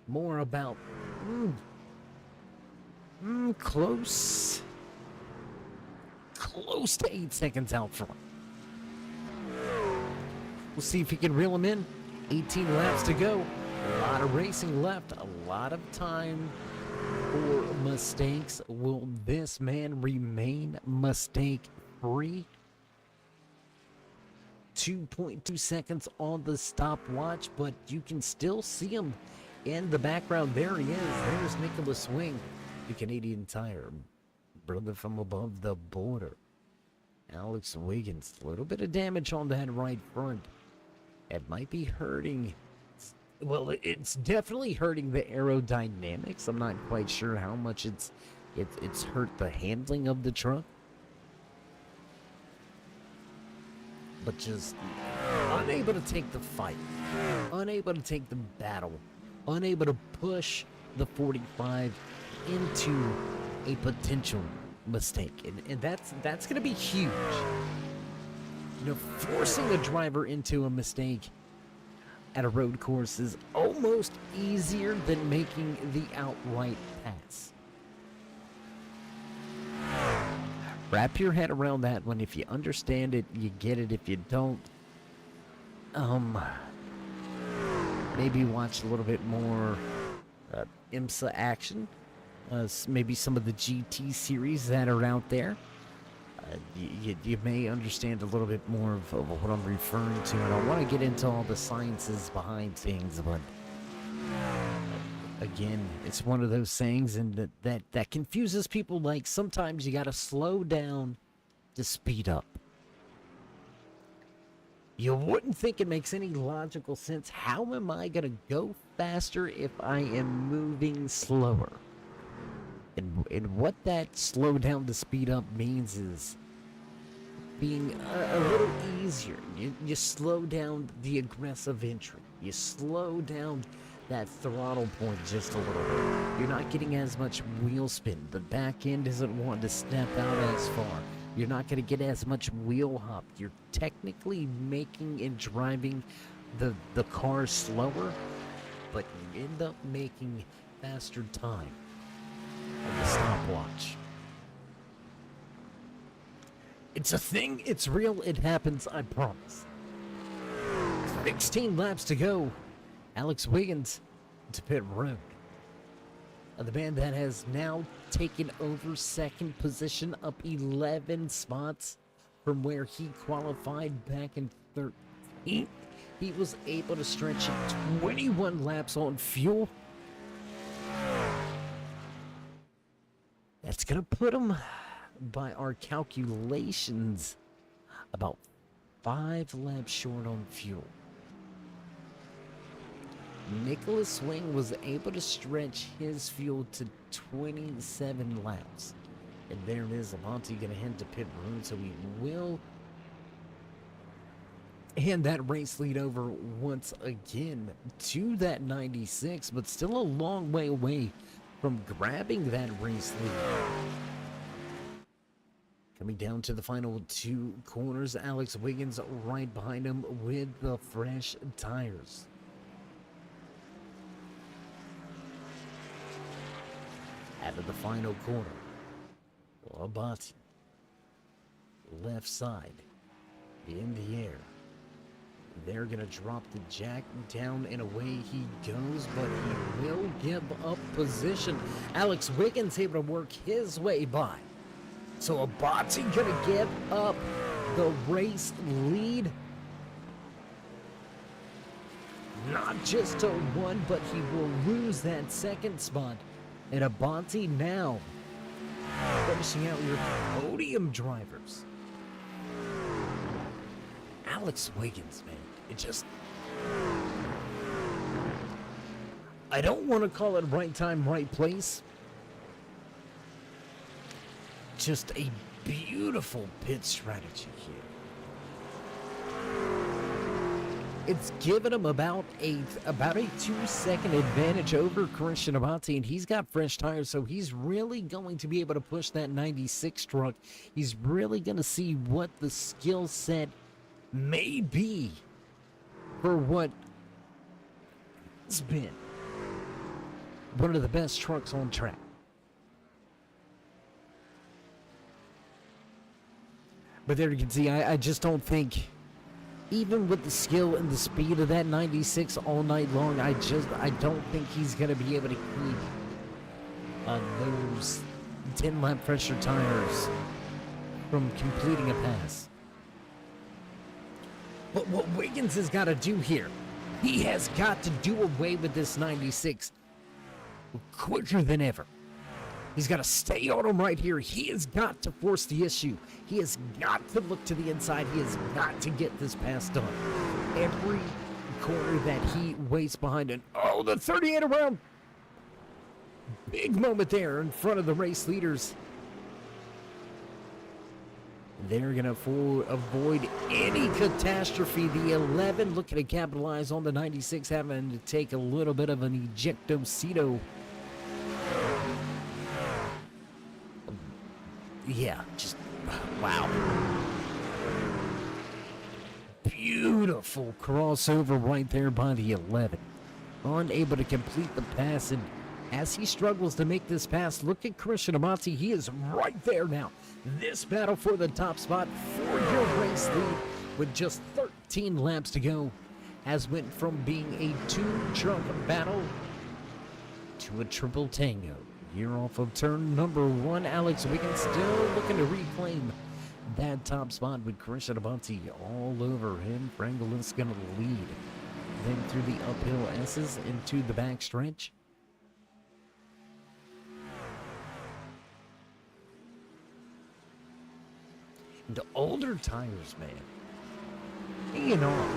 More about close to 8 seconds out front. We'll see if he can reel him in. 18 laps to go. A lot of racing left. A lot of time for mistakes. Will this man remain mistake free? 2.2 seconds on the stopwatch, but you can still see him in the background. There he is. There's Nicholas Swing, the Canadian Tire, brother from above the border. Alex Wiggins, a little bit of damage on that right front. It might be hurting. Well, it's definitely hurting the aerodynamics. I'm not quite sure how much it's hurt the handling of the truck. But just unable to take the fight, unable to take the battle, unable to push the 45 into a potential mistake. And that's going to be huge. You know, forcing a driver into a mistake at a road course is almost easier than making the outright pass. Wrap your head around that one. If you understand it, you get it. If you don't, maybe watch a little bit more IMSA action. Maybe some of the GT series that are out there. You may understand a little bit more of what I'm referring to. I don't want to get into all the sciences behind things, but again, it's one of those sayings and that confuses people. Like, sometimes you gotta slow down to speed up. You wouldn't think it makes any logical sense. How am I gonna go faster if I am moving slower? And what that slow down to speed up means is being a little easier. You slow down the aggressive entry. You slow down that throttle point just a little bit. You're not getting as much wheel spin. The back end isn't wanting to step out as far. You're not going to get as much wheel hop. You're technically making and driving the car slower, but you end up making faster time on the stopwatch. It's a thing, it's real, it happens, I promise. 16 laps to go. Alex Wiggins to pit road. The man that has now taken over second position, up 11 spots from where he qualified back in 13th. He was able to stretch 21 laps on fuel. That's going to put him, by our calculations, about 5 laps short on fuel. Nicholas Swing was able to stretch his fuel to 27 laps. And there it is, Amonte going to head to pit road, so he will hand that race lead over once again to that 96, but still a long way away from grabbing that race lead. Coming down to the final 2 corners, Alex Wiggins right behind him with the fresh tires. Out of the final corner, Labate, left side, in the air. They're going to drop the jack down and away he goes, but he will give up position. Alex Wiggins able to work his way by. So Abate going to give up the race lead. Not just to 1, but he will lose that second spot. And Abate now finishing out your podium drivers. Alex Wiggins, man, it just... I don't want to call it right time, right place. Just a beautiful pit strategy here. It's given him about a 2-second advantage over Christian Abate, and he's got fresh tires, so he's really going to be able to push that 96 truck. He's really going to see what the skill set may be for what has been one of the best trucks on track. But there you can see, I just don't think, even with the skill and the speed of that 96 all night long, I don't think he's going to be able to keep those 10-lap pressure tires from completing a pass. But what Wiggins has got to do here, he has got to do away with this 96 quicker than ever. He's got to stay on him right here. He has got to force the issue. He has got to look to the inside. He has got to get this pass done. Every corner that he wastes behind it. Oh, the 38 around. Big moment there in front of the race leaders. They're going to avoid any catastrophe. The 11 looking to capitalize on the 96, having to take a little bit of an ejectocito. Yeah, just wow. Beautiful crossover right there by the 11. Unable to complete the pass, and as he struggles to make this pass, look at Christian Abate. He is right there now. This battle for the top spot for your race lead with just 13 laps to go has went from being a 2-truck battle to a triple tango. Here off of turn number 1, Alex Wiggins still looking to reclaim that top spot with Christian Abate all over him. Frangelin's going to lead them through the uphill S's into the back stretch. The older tires, man. Hanging on.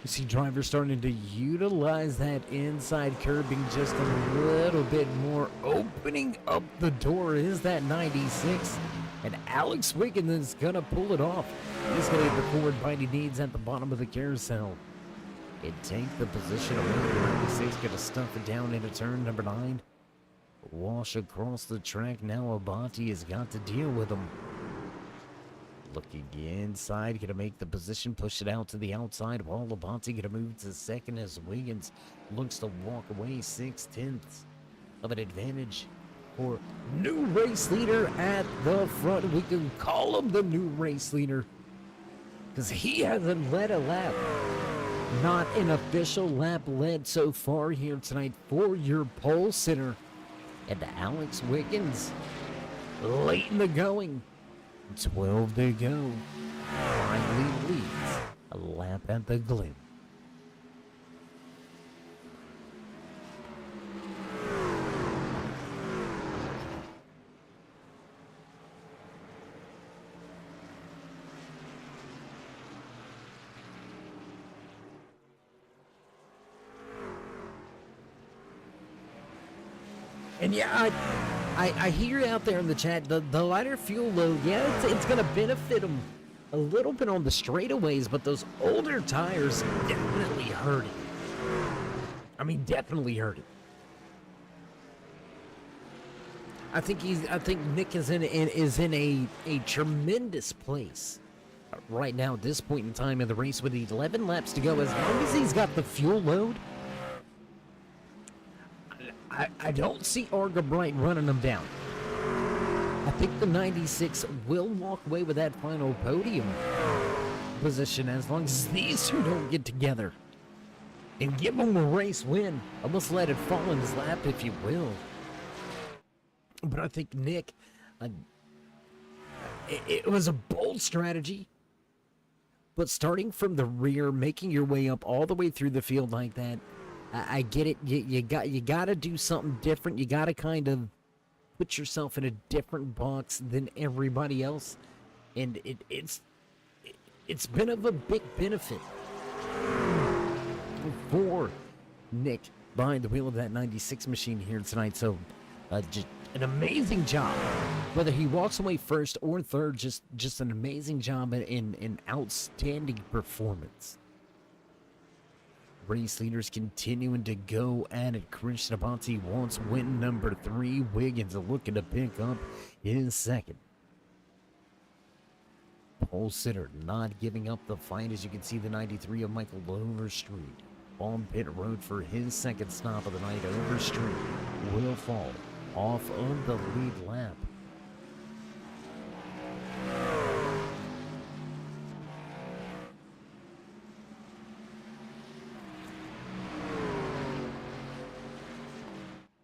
You see drivers starting to utilize that inside curbing just a little bit more. Opening up the door is that 96. And Alex Wiggins is going to pull it off. He's going to record what he needs at the bottom of the carousel. and take the position away. The 96 gonna stuff it down into turn number 9. Wash across the track. Now Abati has got to deal with him. Looking inside, gonna make the position, push it out to the outside. While Abati gonna move to second as Wiggins looks to walk away 6/10 of an advantage for new race leader at the front. We can call him the new race leader because he hasn't led a lap. Not an official lap led so far here tonight for your pole sitter. And Alex Wiggins late in the going. 12 to go. Finally leads a lap at the Glen. And yeah, I hear you out there in the chat, the lighter fuel load, yeah, it's going to benefit them a little bit on the straightaways, but those older tires definitely hurt it. I mean, definitely hurt it. I think Nick is in a tremendous place right now at this point in time in the race with 11 laps to go. As long as he's got the fuel load, I don't see Arga Bright running them down. I think the 96 will walk away with that final podium position as long as these two don't get together and give him a race win. Almost let it fall in his lap, if you will. But I think Nick, it was a bold strategy. But starting from the rear, making your way up all the way through the field like that, I get it. You got to do something different. You got to kind of put yourself in a different box than everybody else, and it's been of a big benefit for Nick behind the wheel of that 96 machine here tonight. So, just an amazing job. Whether he walks away first or third, just an amazing job in outstanding performance. Race leaders continuing to go at it. Christian Abati wants win number 3. Wiggins looking to pick up his second. Pole sitter not giving up the fight, as you can see the 93 of Michael Overstreet on pit road for his second stop of the night. Overstreet will fall off of the lead lap.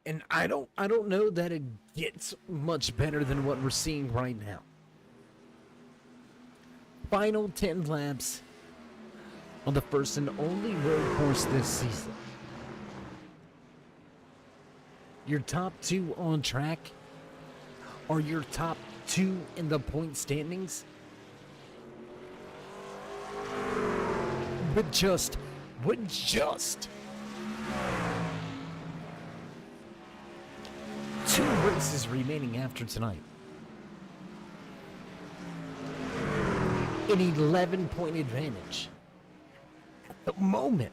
And I don't know that it gets much better than what we're seeing right now. Final 10 laps on the first and only road course this season. Your top 2 on track are your top 2 in the point standings. With just 2 races remaining after tonight. An 11-point advantage at the moment.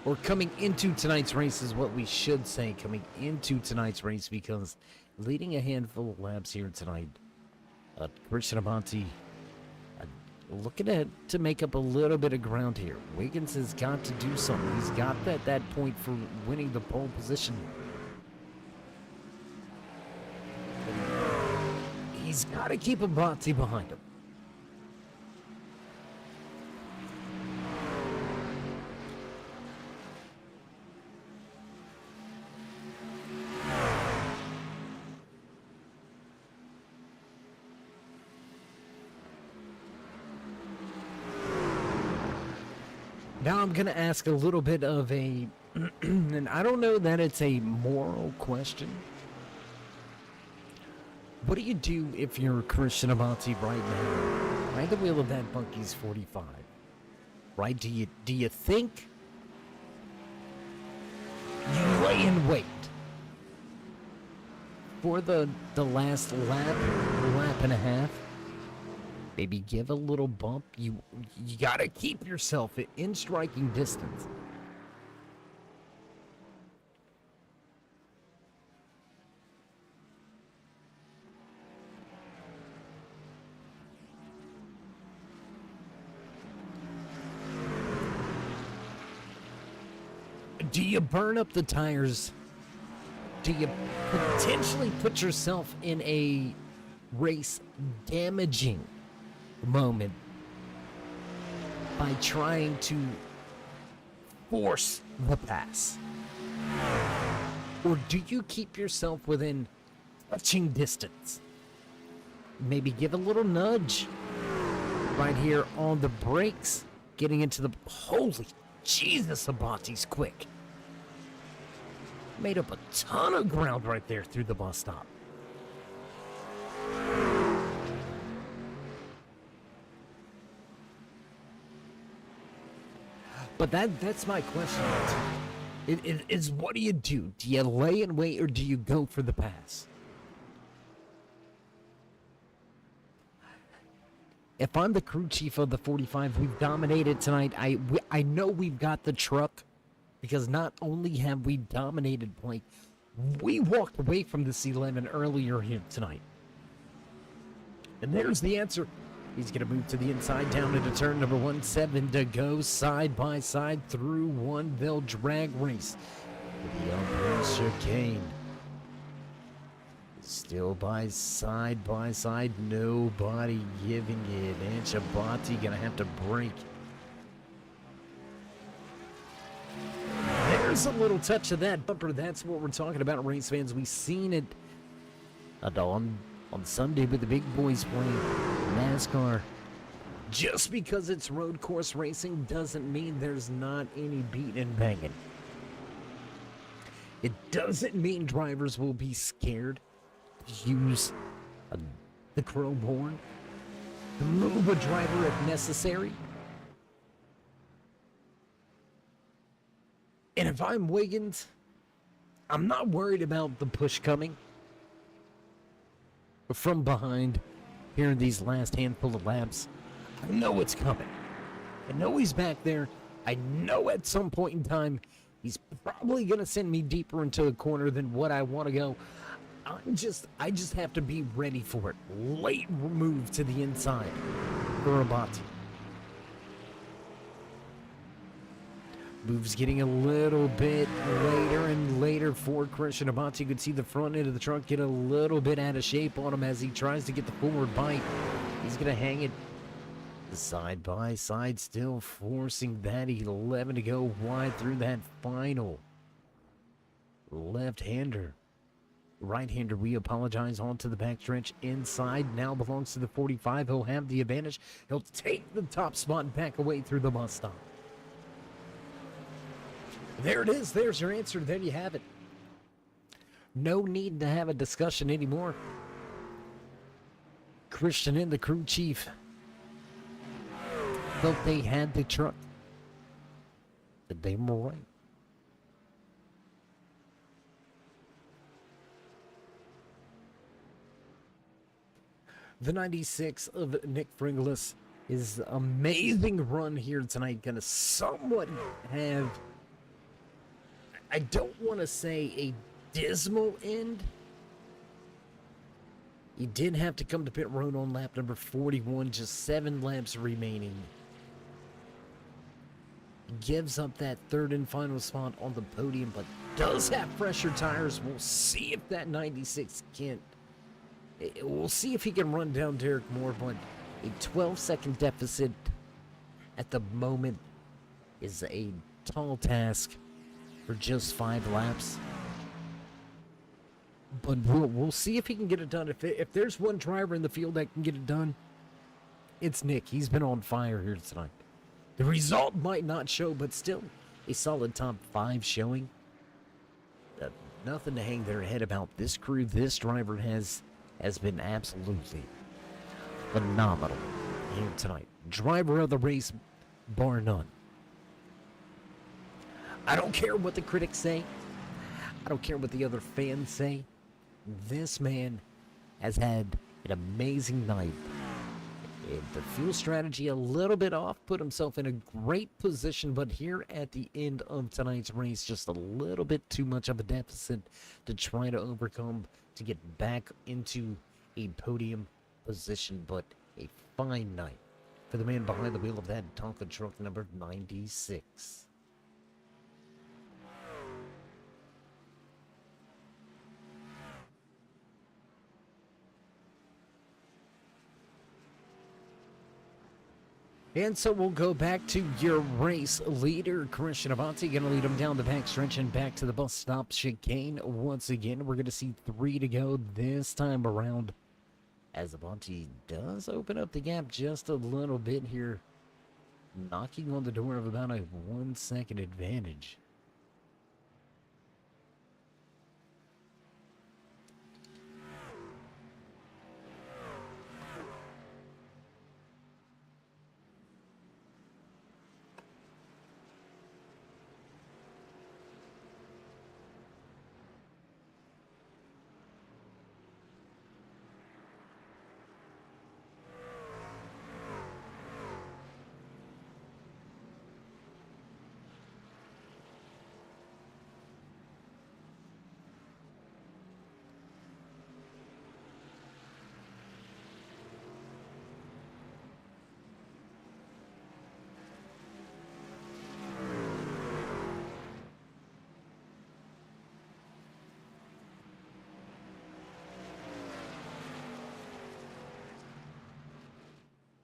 Or coming into tonight's race is what we should say, coming into tonight's race, because leading a handful of laps here tonight, Christian Abati looking to make up a little bit of ground here. Wiggins has got to do something. He's got that point for winning the pole position. He's got to keep Abati behind him. Now I'm going to ask a little bit of a, and I don't know that it's a moral question. What do you do if you're Christian Abati right now? Behind the wheel of that Bunky's 45. Right? Do you think you lay in wait for the last lap and a half? Maybe give a little bump. You gotta keep yourself in striking distance. Do you burn up the tires? Do you potentially put yourself in a race damaging moment by trying to force the pass? Or do you keep yourself within touching distance? Maybe give a little nudge right here on the brakes, getting into the... Holy Jesus, Abati's quick. Made up a ton of ground right there through the bus stop. But that's my question. Is what do you do? Do you lay and wait or do you go for the pass? If I'm the crew chief of the 45, we've dominated tonight. I know we've got the truck because not only have we dominated play, we walked away from this 11 earlier here tonight. And there's the answer. He's going to move to the inside, down into turn number 1, 7 to go, side by side through one. They'll drag race. The uphill chicane. Still by side, nobody giving it. And Shabati going to have to brake. There's a little touch of that bumper. That's what we're talking about, race fans. We've seen it on Sunday with the big boys playing NASCAR. Just because it's road course racing doesn't mean there's not any beating and banging. It doesn't mean drivers will be scared to use the chrome horn to move a driver if necessary. And if I'm Wiggins, I'm not worried about the push coming from behind here in these last handful of laps. I know it's coming. I know he's back there. I know at some point in time he's probably going to send me deeper into a corner than what I want to go. I just have to be ready for it. Late move to the inside for Abati. Moves getting a little bit later and later for Christian Abati. You could see the front end of the truck get a little bit out of shape on him as he tries to get the forward bite. He's going to hang it side by side, still forcing that 11 to go wide through that final left-hander. Right-hander, we apologize, onto the backstretch inside. Now belongs to the 45. He'll have the advantage. He'll take the top spot and back away through the bus stop. There it is. There's your answer. There you have it. No need to have a discussion anymore. Christian and the crew chief felt they had the truck. That they were right. The 96 of Nick Fringles is amazing run here tonight. Gonna somewhat have, I don't want to say a dismal end. He did have to come to pit road on lap number 41, just 7 laps remaining. Gives up that third and final spot on the podium, but does have fresher tires. We'll see if that 96 can't. We'll see if he can run down Derek Moore, but a 12-second deficit at the moment is a tall task for just 5 laps. But we'll see if he can get it done. If there's one driver in the field that can get it done, it's Nick. He's been on fire here tonight. The result might not show, but still a solid top 5 showing. Nothing to hang their head about. This crew, this driver has been absolutely phenomenal here tonight. Driver of the race, bar none. I don't care what the critics say. I don't care what the other fans say. This man has had an amazing night The fuel strategy a little bit off, put himself in a great position, but here at the end of tonight's race, just a little bit too much of a deficit to try to overcome to get back into a podium position, but a fine night for the man behind the wheel of that Tonka truck number 96. And so we'll go back to your race leader, Christian Avanti, going to lead him down the back stretch and back to the bus stop chicane. Once again, we're going to see 3 to go this time around, as Avanti does open up the gap just a little bit here, knocking on the door of about a 1-second advantage.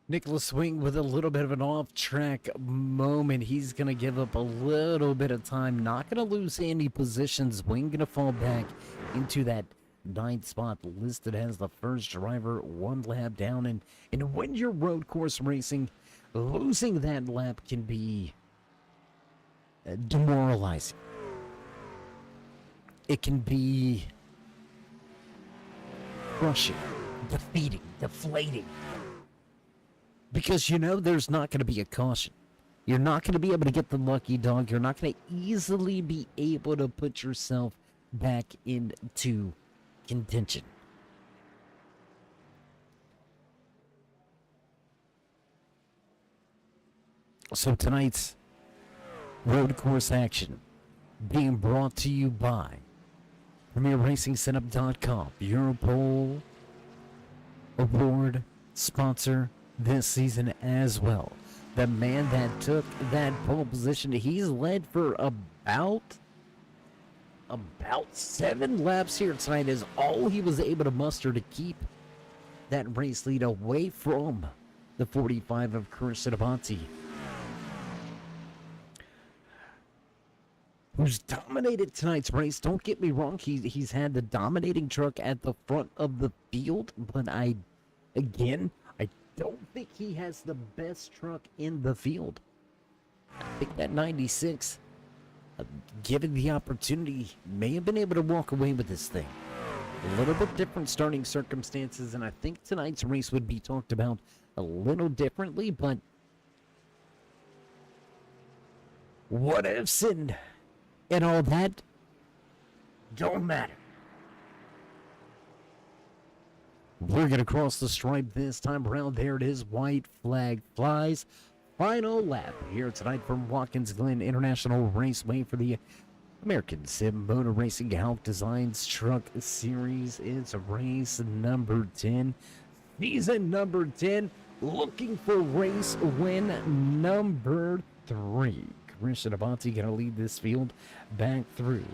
Nicholas Swing with a little bit of an off-track moment. He's going to give up a little bit of time. Not going to lose any positions. Wing going to fall back into that 9th spot, listed as the first driver, 1 lap down. And when you're road course racing, losing that lap can be demoralizing. It can be crushing, defeating, deflating. Because you know there's not going to be a caution. You're not going to be able to get the lucky dog. You're not going to easily be able to put yourself back into contention. So tonight's road course action being brought to you by PremierRacingSetup.com, Europole award sponsor this season as well. The man that took that pole position, he's led for about 7 laps here tonight, is all he was able to muster to keep that race lead away from the 45 of Christian Avanti, who's dominated tonight's race. Don't get me wrong, he's had the dominating truck at the front of the field, but I don't think he has the best truck in the field. I think that 96, given the opportunity, may have been able to walk away with this thing. A little bit different starting circumstances, and I think tonight's race would be talked about a little differently, but what ifs and all that don't matter. We're going to cross the stripe this time around. There it is. White flag flies. Final lap here tonight from Watkins Glen International Raceway for the American Sim Motor Racing Hauck Designs Truck Series. It's race number 10. Season number 10. Looking for race win number 3. Christian Avanti going to lead this field back through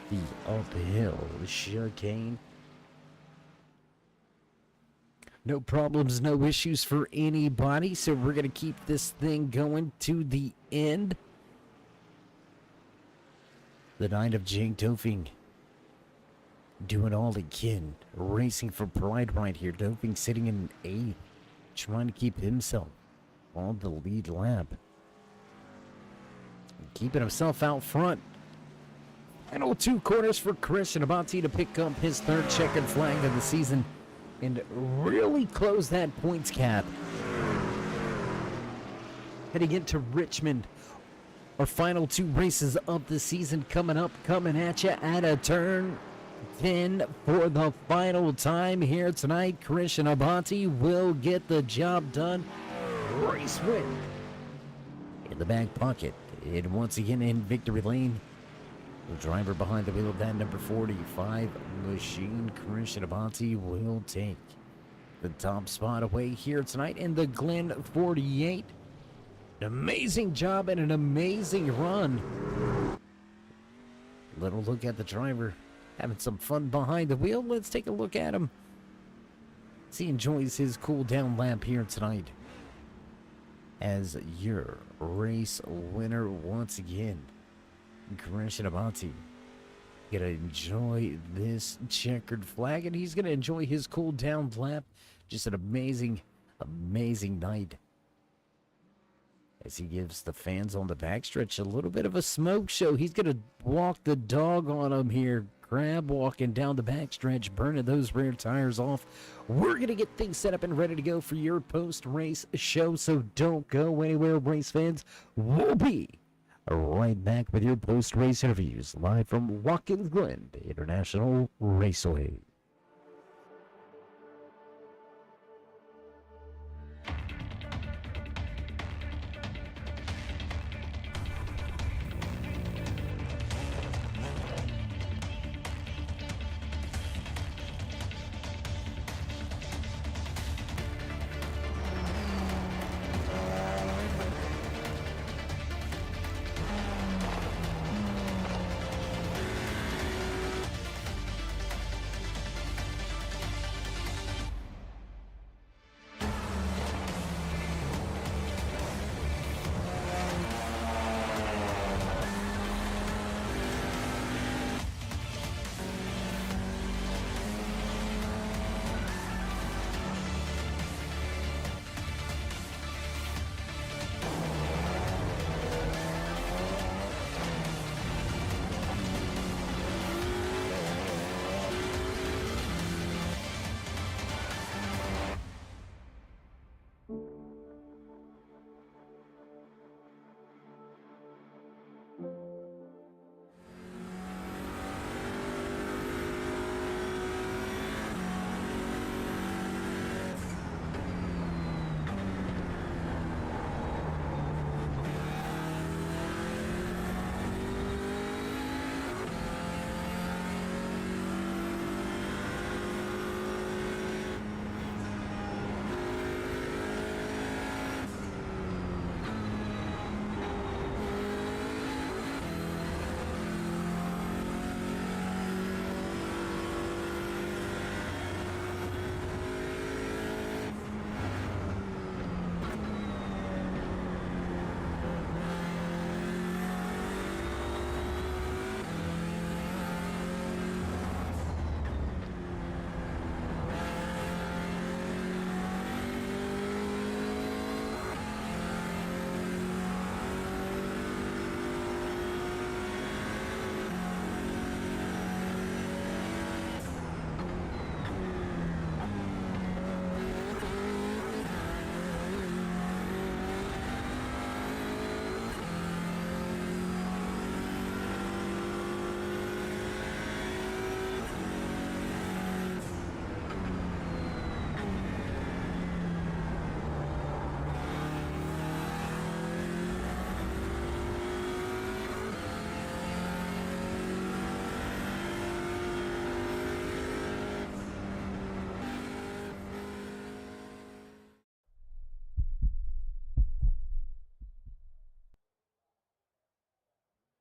the uphill chicane. No problems, no issues for anybody, so we're going to keep this thing going to the end. The night of Jake Dofing doing all he can, racing for pride right here. Dofing sitting in 8th, trying to keep himself on the lead lap. Keeping himself out front. Final 2 corners for Christian Avanti to pick up his 3rd checkered flag of the season and really close that points gap. Heading into Richmond, our final 2 races of the season coming up, coming at you at a turn. 10 for the final time here tonight. Christian Abati will get the job done. Race win. In the back pocket, and once again in victory lane, the driver behind the wheel of that number 45 machine, Christian Abati, will take the top spot away here tonight in the Glen 48. An amazing job and an amazing run. Little look at the driver having some fun behind the wheel. Let's take a look at him as he enjoys his cool down lap here tonight as your race winner once again, Christian Abati. Gonna enjoy this checkered flag, and he's gonna enjoy his cool down lap. Just an amazing night as he gives the fans on the backstretch a little bit of a smoke show. He's gonna walk the dog on them here, crab walking down the backstretch, burning those rear tires off. We're gonna get things set up and ready to go for your post-race show, so don't go anywhere, race fans. We'll be right back with your post-race interviews live from Watkins, Glen International Raceway.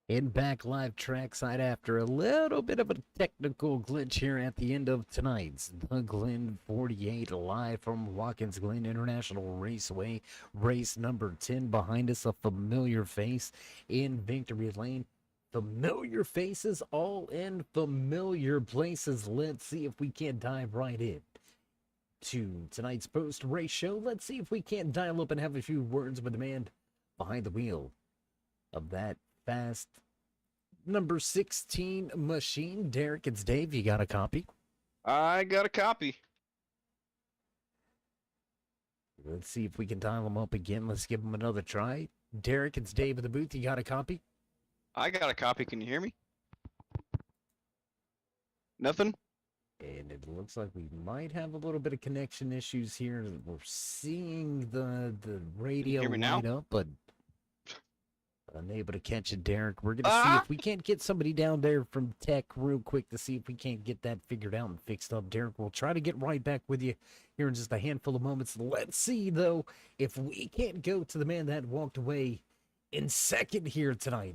In back live trackside after a little bit of a technical glitch here at the end of tonight's the Glen 48 live from Watkins Glen International Raceway. Race number 10 behind us, a familiar face in victory lane. Familiar faces all in familiar places. Let's see if we can't dive right in to tonight's post-race show. Let's see if we can't dial up and have a few words with the man behind the wheel of that fast number 16 machine. Derek, it's Dave. You got a copy? I got a copy. Let's see if we can dial him up again. Let's give him another try. Derek, it's Dave in the booth. You got a copy? I got a copy. Can you hear me? Nothing? And it looks like we might have a little bit of connection issues here. We're seeing the radio hear me now? light up, but unable to catch it, Derek. We're gonna see Ah! if we can't get somebody down there from tech real quick to see if we can't get that figured out and fixed up. Derek, we'll try to get right back with you here in just a handful of moments. Let's see though if we can't go to the man that walked away in second here tonight.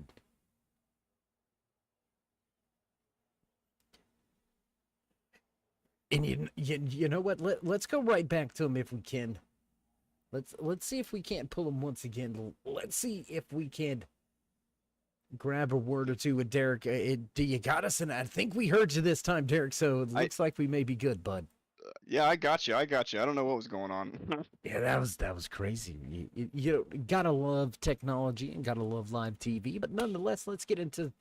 And you know what? Let's go right back to him if we can. Let's see if we can't pull him once again. Let's see if we can grab a word or two with Derek. Do you got us? And I think we heard you this time, Derek. So it looks like we may be good, bud. Yeah, I got you. I don't know what was going on. Yeah, that was crazy. You gotta love technology and gotta love live TV, but nonetheless, let's get into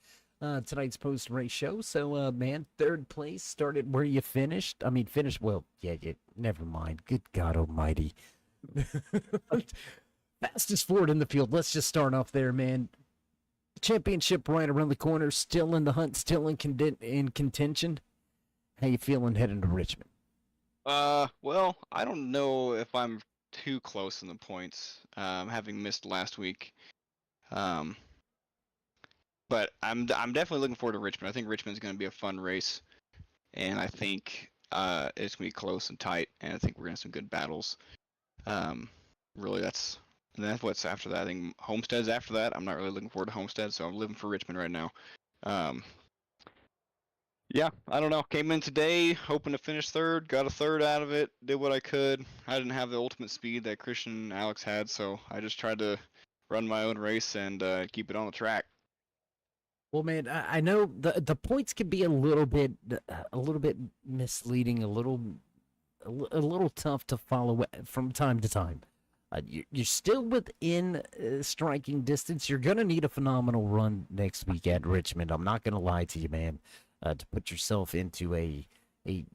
tonight's post-race show. So, man, third place started where you finished. I mean, finished well. Yeah, never mind. Good God Almighty. Fastest forward in the field. Let's just start off there, man. Championship right around the corner. Still in the hunt. Still in contention. How you feeling heading to Richmond? Well, I don't know if I'm too close in the points, having missed last week. But I'm definitely looking forward to Richmond. I think Richmond's going to be a fun race, and I think it's going to be close and tight, and I think we're going to have some good battles. Really, that's what's after that. I think Homestead's after that. I'm not really looking forward to Homestead, so I'm living for Richmond right now. Yeah, I don't know. Came in today hoping to finish third, got a third out of it, did what I could. I didn't have the ultimate speed that Christian and Alex had, so I just tried to run my own race and keep it on the track. Well, man, I know the points can be a little bit misleading, a little tough to follow from time to time. You're still within striking distance. You're gonna need a phenomenal run next week at Richmond. I'm not gonna lie to you, man. To put yourself into a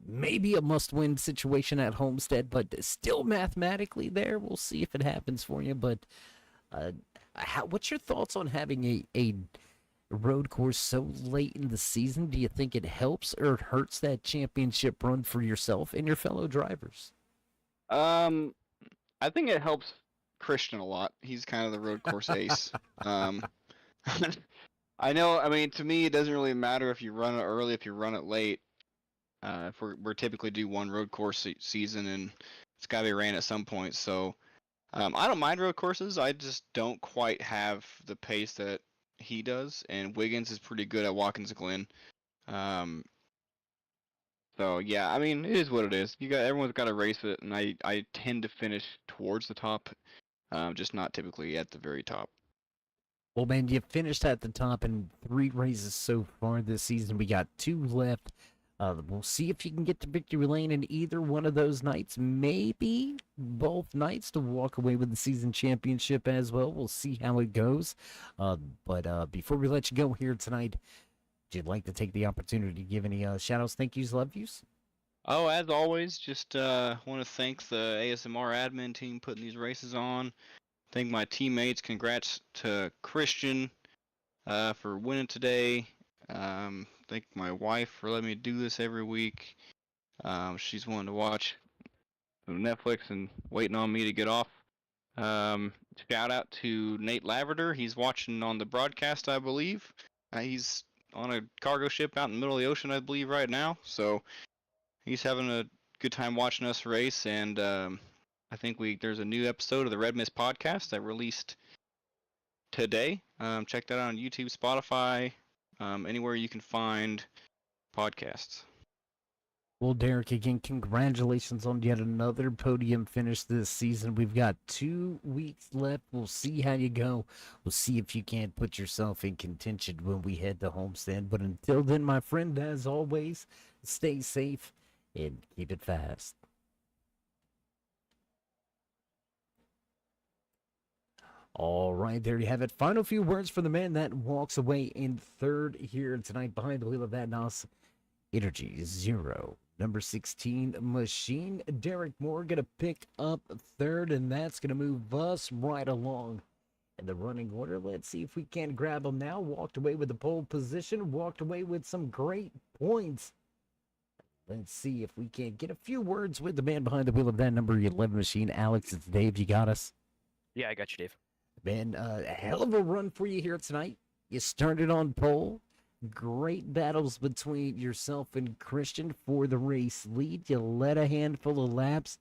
maybe a must-win situation at Homestead, but still mathematically there. We'll see if it happens for you. But what's your thoughts on having a road course so late in the season? Do you think it helps or it hurts that championship run for yourself and your fellow drivers? I think it helps Christian a lot. He's kind of the road course ace. I know. I mean, to me, it doesn't really matter if you run it early, if you run it late. If we're typically do one road course season, and it's got to be ran at some point. So I don't mind road courses. I just don't quite have the pace that he does, and Wiggins is pretty good at Watkins Glen. So yeah, I mean, it is what it is. Everyone's got to race it, and I tend to finish towards the top, just not typically at the very top. Well, man, you finished at the top in 3 races so far this season. We got 2 left. We'll see if you can get to victory lane in either one of those nights. Maybe both nights to walk away with the season championship as well. We'll see how it goes. But before we let you go here tonight, would you like to take the opportunity to give any shout-outs, thank yous, love yous? Oh, as always, just want to thank the A.S.M.R admin team putting these races on. Thank my teammates. Congrats to Christian for winning today. Thank my wife for letting me do this every week. She's wanting to watch Netflix and waiting on me to get off. Shout out to Nate Laverdure. He's watching on the broadcast, I believe. He's on a cargo ship out in the middle of the ocean, I believe, right now. So he's having a good time watching us race, and I think there's a new episode of the Red Mist podcast that released today. Check that out on YouTube, Spotify, anywhere you can find podcasts. Well, Derek, again, congratulations on yet another podium finish this season. We've got 2 weeks left. We'll see how you go. We'll see if you can't put yourself in contention when we head to Homestead. But until then, my friend, as always, stay safe and keep it fast. All right, there you have it. Final few words for the man that walks away in third here tonight behind the wheel of that NOS Energy Zero. Number 16 Machine. Derek Moore going to pick up third, and that's going to move us right along in the running order. Let's see if we can grab him now. Walked away with the pole position. Walked away with some great points Let's see if we can get a few words with the man behind the wheel of that number 11 machine. Alex, it's Dave. You got us? Yeah, I got you, Dave. Man, a hell of a run for you here tonight. You started on pole. Great battles between yourself and Christian for the race lead. You led a handful of laps.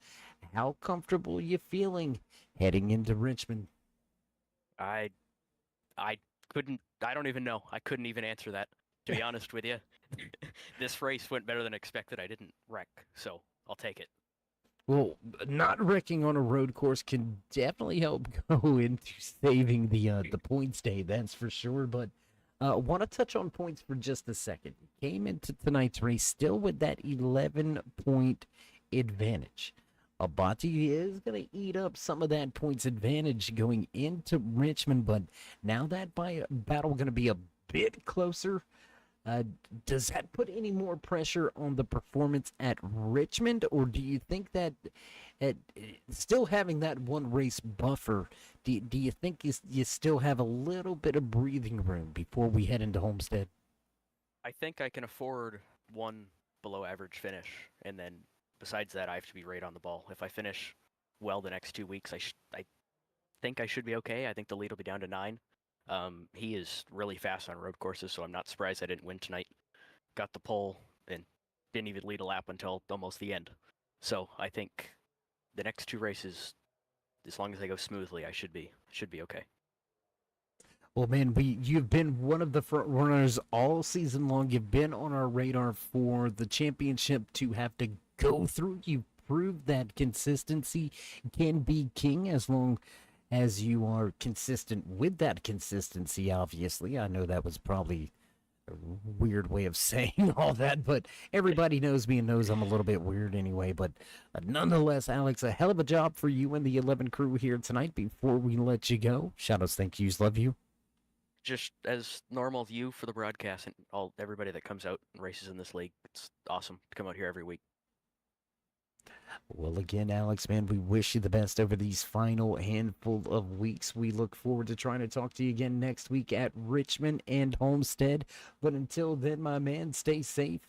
How comfortable are you feeling heading into Richmond? I don't even know. I couldn't even answer that, to be honest with you. This race went better than expected. I didn't wreck, so I'll take it. Well, not wrecking on a road course can definitely help go into saving the points day, that's for sure. But want to touch on points for just a second. Came into tonight's race still with that 11-point advantage. Abati is going to eat up some of that points advantage going into Richmond, but now that battle going to be a bit closer. Does that put any more pressure on the performance at Richmond, or do you think that still having that one race buffer, do you think you still have a little bit of breathing room before we head into Homestead? I think I can afford one below average finish, and then besides that, I have to be right on the ball. If I finish well the next 2 weeks, I think I should be okay. I think the lead will be down to 9. He is really fast on road courses, so I'm not surprised I didn't win tonight. Got the pole and didn't even lead a lap until almost the end. So I think the next 2 races, as long as they go smoothly, I should be okay. Well, man, you've been one of the front runners all season long. You've been on our radar for the championship to have to go through. You've proved that consistency can be king as long as you are consistent with that consistency. Obviously, I know that was probably a weird way of saying all that, but everybody knows me and knows I'm a little bit weird anyway. But nonetheless, Alex, a hell of a job for you and the 11 crew here tonight. Before we let you go, shout-outs, thank yous, love you. Just as normal to you for the broadcast and everybody that comes out and races in this league. It's awesome to come out here every week. Well, again, Alex, man, we wish you the best over these final handful of weeks. We look forward to trying to talk to you again next week at Richmond and Homestead. But until then, my man, stay safe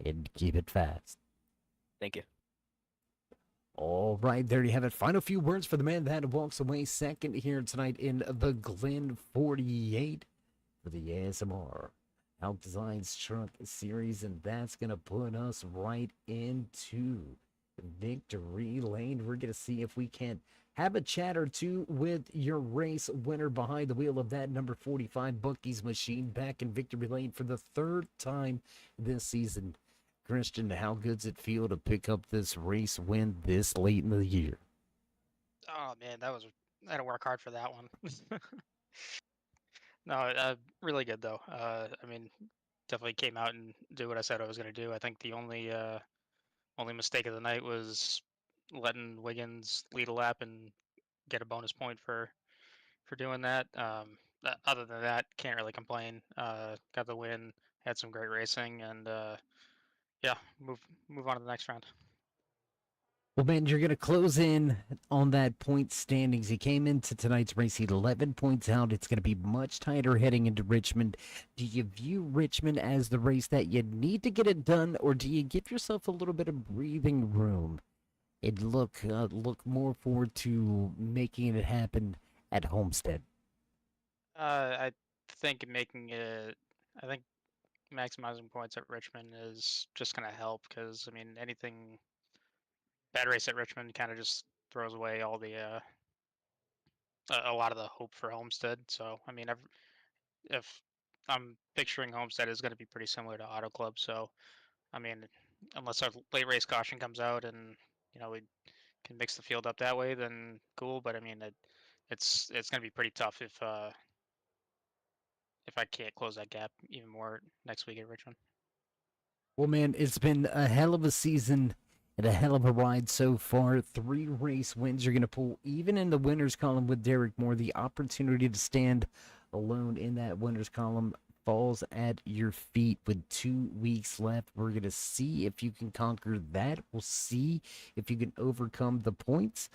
and keep it fast. Thank you. All right, there you have it. Final few words for the man that walks away second here tonight in the Glen 48 for the A.S.M.R. Hauck Designs Truck Series, and that's going to put us right into victory lane. We're going to see if we can have a chat or two with your race winner behind the wheel of that number 45 Bucky's machine back in victory lane for the 3rd time this season. Christian, how good's it feel to pick up this race win this late in the year? Oh man, I had to work hard for that one. No, really good though. I mean, definitely came out and did what I said I was going to do. I think the only mistake of the night was letting Wiggins lead a lap and get a bonus point for doing that. Other than that, can't really complain. Got the win, had some great racing, and yeah, move on to the next round. Well, man, you're going to close in on that point standings. He came into tonight's race, he's 11 points out. It's going to be much tighter heading into Richmond. Do you view Richmond as the race that you need to get it done, or do you give yourself a little bit of breathing room and look more forward to making it happen at Homestead? I think I think maximizing points at Richmond is just going to help because I mean anything bad race at Richmond kind of just throws away all the a lot of the hope for Homestead. So I mean, if I'm picturing Homestead is going to be pretty similar to Auto Club. So I mean, unless our late race caution comes out and we can mix the field up that way, then cool. But I mean, it's going to be pretty tough if I can't close that gap even more next week at Richmond. Well, man, it's been a hell of a season and a hell of a ride so far. 3 race wins. You're going to pull even in the winners column with Derek Moore. The opportunity to stand alone in that winners column falls at your feet with 2 weeks left. We're going to see if you can conquer that. We'll see if you can overcome the points.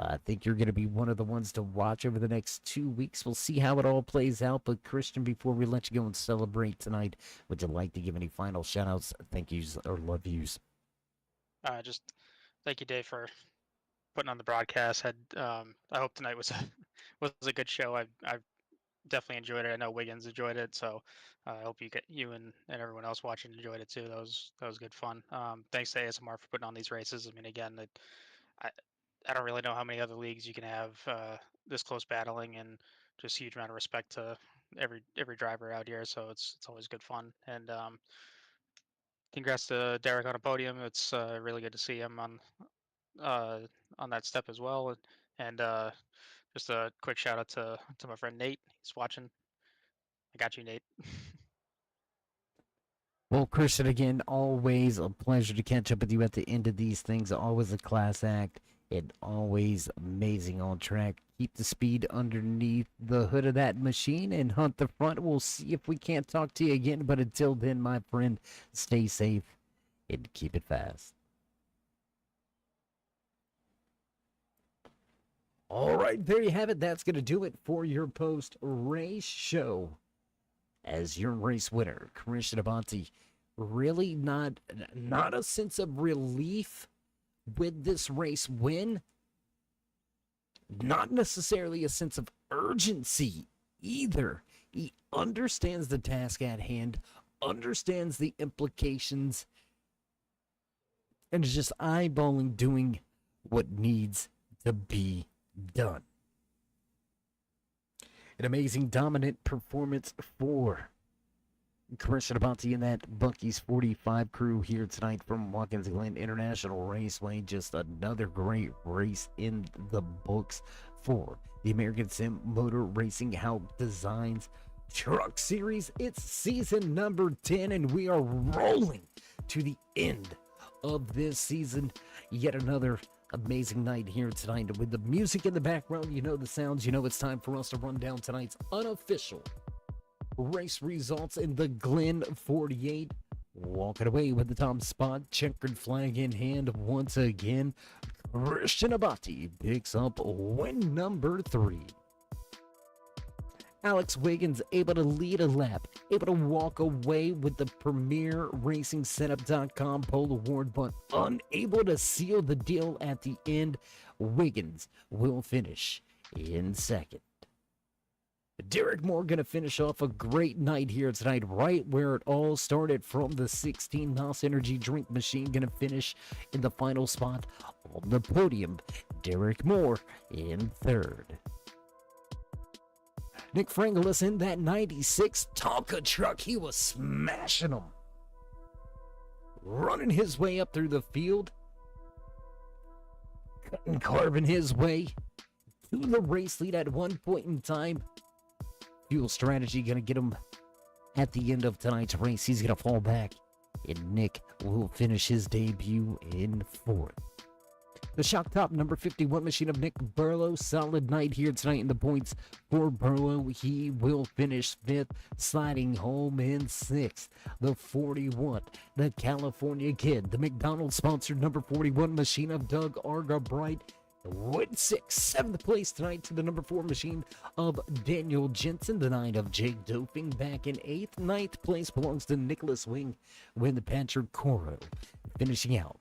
I think you're going to be one of the ones to watch over the next 2 weeks. We'll see how it all plays out. But, Christian, before we let you go and celebrate tonight, would you like to give any final shout-outs, thank yous, or love yous? Just thank you, Dave, for putting on the broadcast. I hope tonight was a good show. I definitely enjoyed it. I know Wiggins enjoyed it, so I hope you and everyone else watching enjoyed it too. That was good fun. Thanks to A.S.M.R for putting on these races. I mean, again, I I don't really know how many other leagues you can have this close battling, and just huge amount of respect to every driver out here. So it's always good fun. And congrats to Derek on a podium. It's really good to see him uh, on that step as well. And just a quick shout out to my friend Nate. He's watching. I got you, Nate. Well, Christian, again, always a pleasure to catch up with you at the end of these things. Always a class act and always amazing on track. Keep the speed underneath the hood of that machine and hunt the front. We'll see if we can't talk to you again, but until then, my friend, stay safe and keep it fast. All right, there you have it. That's going to do it for your post-race show. As your race winner, Christian Avanti, really not a sense of relief with this race win. Not necessarily a sense of urgency either. He understands the task at hand, understands the implications, and is just eyeballing doing what needs to be done. An amazing dominant performance for Christian Avanti and that Bucky's 45 crew here tonight from Watkins Glen International Raceway. Just another great race in the books for the American Sim Motor Racing Hauck Designs Truck Series. It's season number 10, and we are rolling to the end of this season. Yet another amazing night here tonight with the music in the background. You know the sounds. You know it's time for us to run down tonight's unofficial race results in the Glen 48. Walking away with the top spot, checkered flag in hand once again. Christian Avanti picks up win number 3. Alex Wiggins able to lead a lap, able to walk away with the Premier Racing Setup.com pole award, but unable to seal the deal at the end. Wiggins will finish in second. Derek Moore going to finish off a great night here tonight, right where it all started from the 16 Mouse Energy drink machine. Going to finish in the final spot on the podium. Derek Moore in third. Nick Frangelis in that 96 Tonka truck. He was smashing them. Running his way up through the field. Cutting carbon his way to the race lead at one point in time. Fuel strategy going to get him at the end of tonight's race. He's going to fall back, and Nick will finish his debut in fourth. The shock top number 51 machine of Nick Burlow. Solid night here tonight in the points for Burlow. He will finish fifth, sliding home in sixth. The 41, the California Kid, the McDonald's sponsored number 41 machine of Doug Argabright. Wood 6, 7th place tonight to the number 4 machine of Daniel Jensen. The 9 of Jake Doping back in 8th. 9th place belongs to Nicholas Wing with the Patrick Coro. Finishing out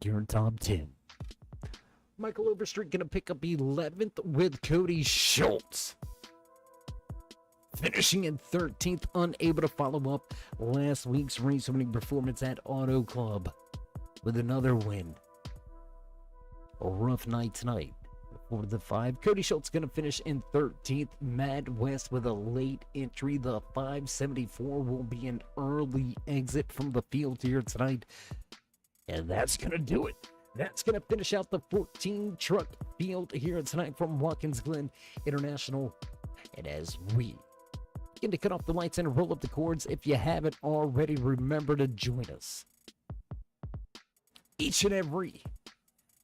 your top 10. Michael Overstreet going to pick up 11th with Cody Schultz. Finishing in 13th, unable to follow up last week's race winning performance at Auto Club with another win. A rough night tonight for the 5. Cody Schultz going to finish in 13th. Matt West with a late entry. The 574 will be an early exit from the field here tonight. And that's going to do it. That's going to finish out the 14 truck field here tonight from Watkins Glen International. And as we begin to cut off the lights and roll up the cords, if you haven't already, remember to join us each and every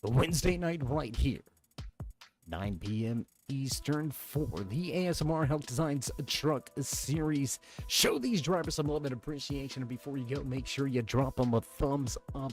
Wednesday night right here, 9 p.m. Eastern, for the A.S.M.R Hauck Designs Truck Series. Show these drivers some love and appreciation, and before you go, make sure you drop them a thumbs up.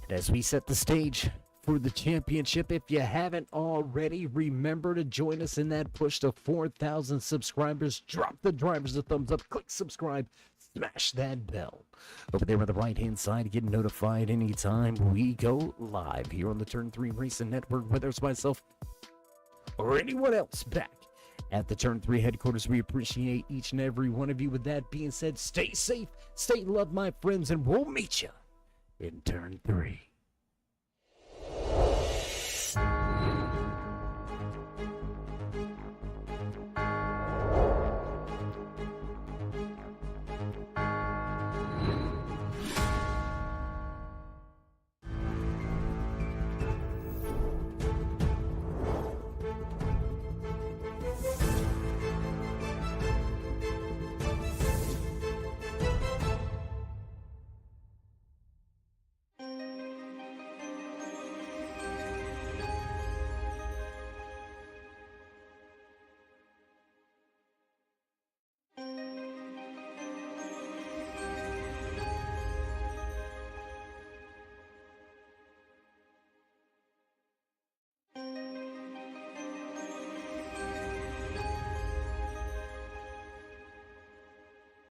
And as we set the stage for the championship. If you haven't already, remember to join us in that push to 4,000 subscribers. Drop the drivers a thumbs up, click subscribe, smash that bell over there on the right hand side. Get notified anytime we go live here on the Turn 3 Racing Network, whether it's myself or anyone else back at the Turn 3 headquarters. We appreciate each and every one of you. With that being said, stay safe, stay loved, my friends, and we'll meet you in Turn 3.